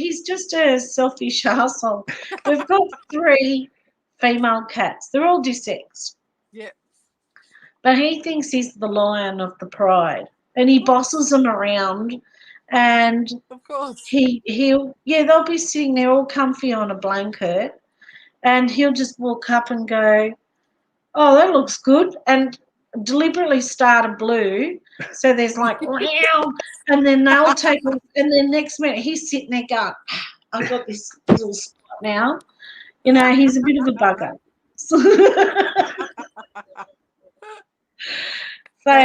a selfish arsehole. We've got 3 female cats. They're all desexed.
Yeah.
But he thinks he's the lion of the pride. And he bosses them around. And
of course.
they'll be sitting there all comfy on a blanket. And he'll just walk up and go, oh, that looks good, and deliberately start a blue. So there's like, wow, and then they'll take it, and then next minute he's sitting there going, I've got this little spot now. You know, he's a bit of a bugger. So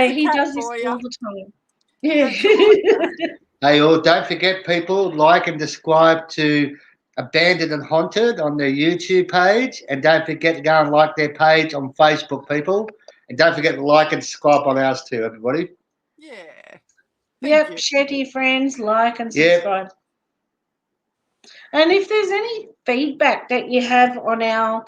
he does this all the time. Yeah.
Hey, all, don't forget, people, like and subscribe to Abandoned and Haunted on their YouTube page, and don't forget to go and like their page on Facebook, people, and don't forget to like and subscribe on ours too, everybody.
Yep, share to your friends, like and subscribe. And if there's any feedback that you have on our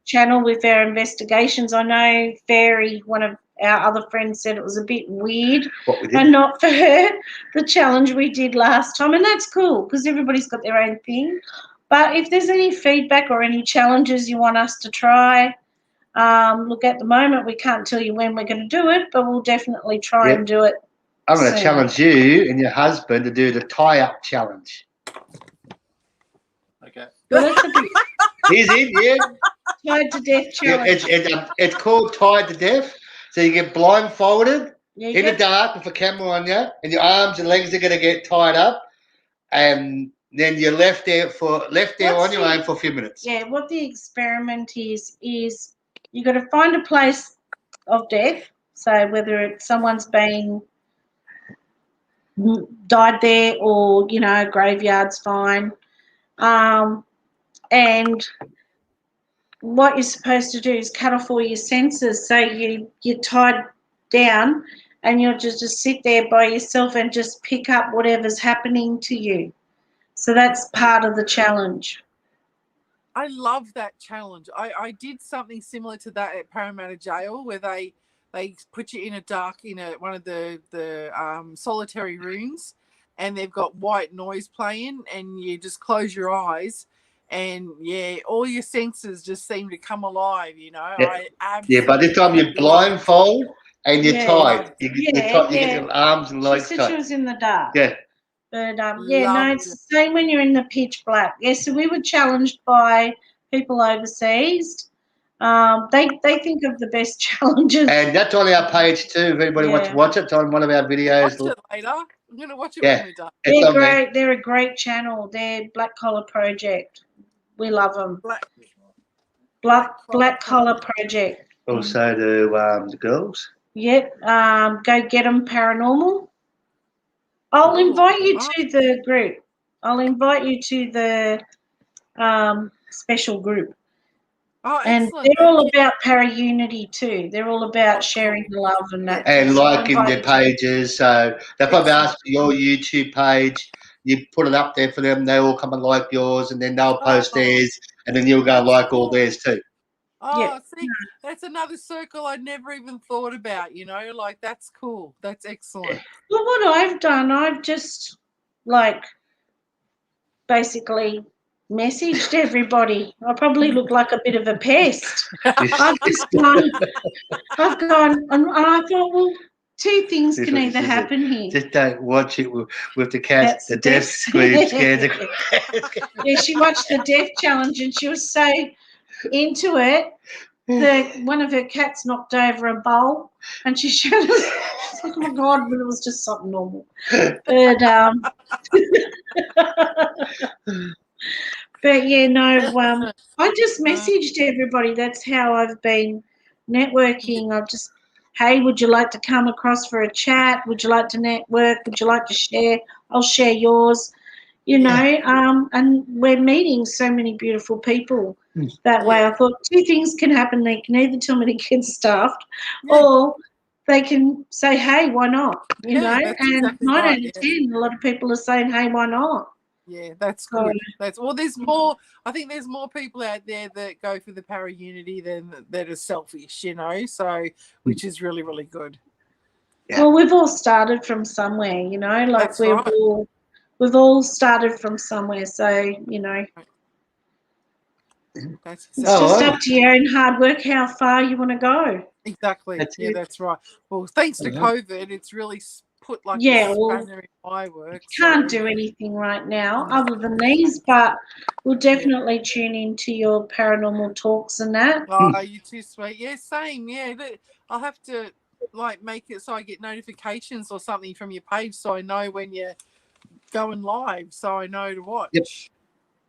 channel with our investigations, I know Fairy, one of our other friends, said it was a bit weird and not for her, the challenge we did last time, and that's cool because everybody's got their own thing. But if there's any feedback or any challenges you want us to try, look, at the moment we can't tell you when we're going to do it, but we'll definitely try and do it.
I'm going to challenge you and your husband to do the tie-up challenge.
Okay.
Well, that's a bit
He's in,
tied to death challenge.
It's called Tied to Death. So you get blindfolded in the dark with a camera on you, and your arms and legs are going to get tied up, and then you're left there on your own for a few minutes.
Yeah, what the experiment is you got to find a place of death. So whether it's someone's been died there or, you know, graveyard's fine. And what you're supposed to do is cut off all your senses. So you're tied down and you'll just sit there by yourself and just pick up whatever's happening to you. So that's part of the challenge.
I love that challenge. I did something similar to that at Parramatta Jail, where they put you in one of the solitary rooms, and they've got white noise playing, and you just close your eyes, and all your senses just seem to come alive. You know,
but this time you're blindfold and you're tied. You get your arms and legs tied.
She was in the dark.
Yeah.
But it's the same when you're in the pitch black. Yeah, so we were challenged by people overseas. They think of the best challenges.
And that's on our page too. If anybody wants to watch it, it's on one of our videos.
Watch it later. I'm going to watch it when we're done.
They're great. They're a great channel. They're Black Collar Project. We love them. Black Collar Project.
Also the girls.
Yep. Go Get 'em Paranormal. I'll invite you to the group. I'll invite you to the special group.
Oh,
and
excellent.
They're all about para-unity too. They're all about sharing the love and that.
And liking their pages. So they'll probably ask for your YouTube page. You put it up there for them. They all come and like yours, and then they'll post theirs, and then you'll go like all theirs too.
Oh, see, that's another circle I'd never even thought about, you know, like that's cool. That's excellent.
Well, what I've done, I've just basically messaged everybody. I probably look like a bit of a pest. I've gone, and I thought, well, two things can either happen here.
Just don't watch it with the cats. The deaf scream scared.
Yeah, she watched the deaf challenge and she was so into it, one of her cats knocked over a bowl, and she showed us. She's like, "Oh my god!" But it was just something normal. But but yeah, no. I just messaged everybody. That's how I've been networking. I've just, hey, would you like to come across for a chat? Would you like to network? Would you like to share? I'll share yours. You know, and we're meeting so many beautiful people that way. I thought two things can happen. They can either tell me to get stuffed, or they can say, hey, why not? You know,
that's
and
exactly
9
right,
out of 10, a lot of people are saying, hey, why not?
Yeah, that's good. There's more. I think there's more people out there that go for the para unity than that are selfish, you know. So, which is really, really good.
Yeah. Well, we've all started from somewhere, you know. Like we've all started from somewhere. So, you know, it's just up to your own hard work how far you want to go.
Exactly. That's right. Well, thanks to COVID, it's really put like a spanner in my work.
Can't do anything right now other than these, but we'll definitely tune into your paranormal talks and that.
Oh, you're too sweet. Yeah, same. Yeah, I'll have to like make it so I get notifications or something from your page, so I know when you're going live, so I know to watch.
Yep.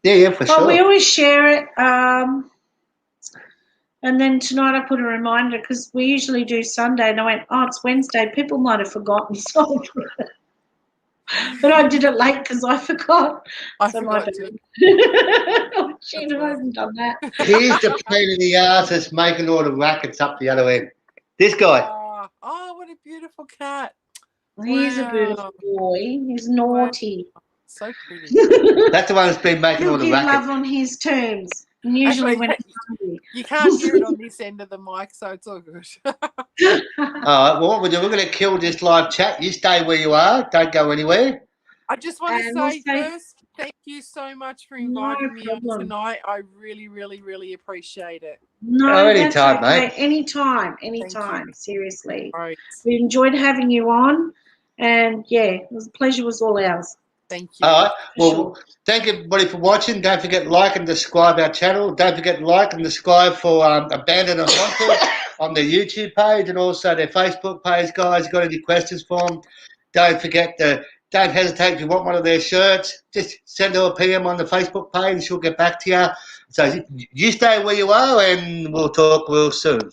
Yeah, for sure.
We always share it. And then tonight I put a reminder because we usually do Sunday, and I went, oh, it's Wednesday. People might have forgotten, so but I did it late because I forgot.
I forgot too.
Oh, shit, I haven't done that.
Here's the pain in the ass that's making all the rackets up the other end. This guy.
Oh, what a beautiful cat.
He's a beautiful boy. He's naughty.
Wow. So pretty.
That's the one that's been making all the rackets.
He'll give love on his terms. And usually when it's hungry.
You can't hear it on this end of the mic, so it's all good.
All right, well, what we're doing, we're going to kill this live chat. You stay where you are. Don't go anywhere.
I just want to say first, thank you so much for inviting me on tonight. I really, really, really appreciate it.
No, anytime, mate. Anytime. Seriously.
Right.
We enjoyed having you on, and the pleasure was all ours.
Thank you.
All right. Well, thank everybody for watching. Don't forget like and subscribe our channel. Don't forget like and subscribe for Abandoned and Haunted on their YouTube page and also their Facebook page, guys. Got any questions for them? Don't forget don't hesitate if you want one of their shirts. Just send her a PM on the Facebook page. She'll get back to you. So you stay where you are, and we'll talk real soon.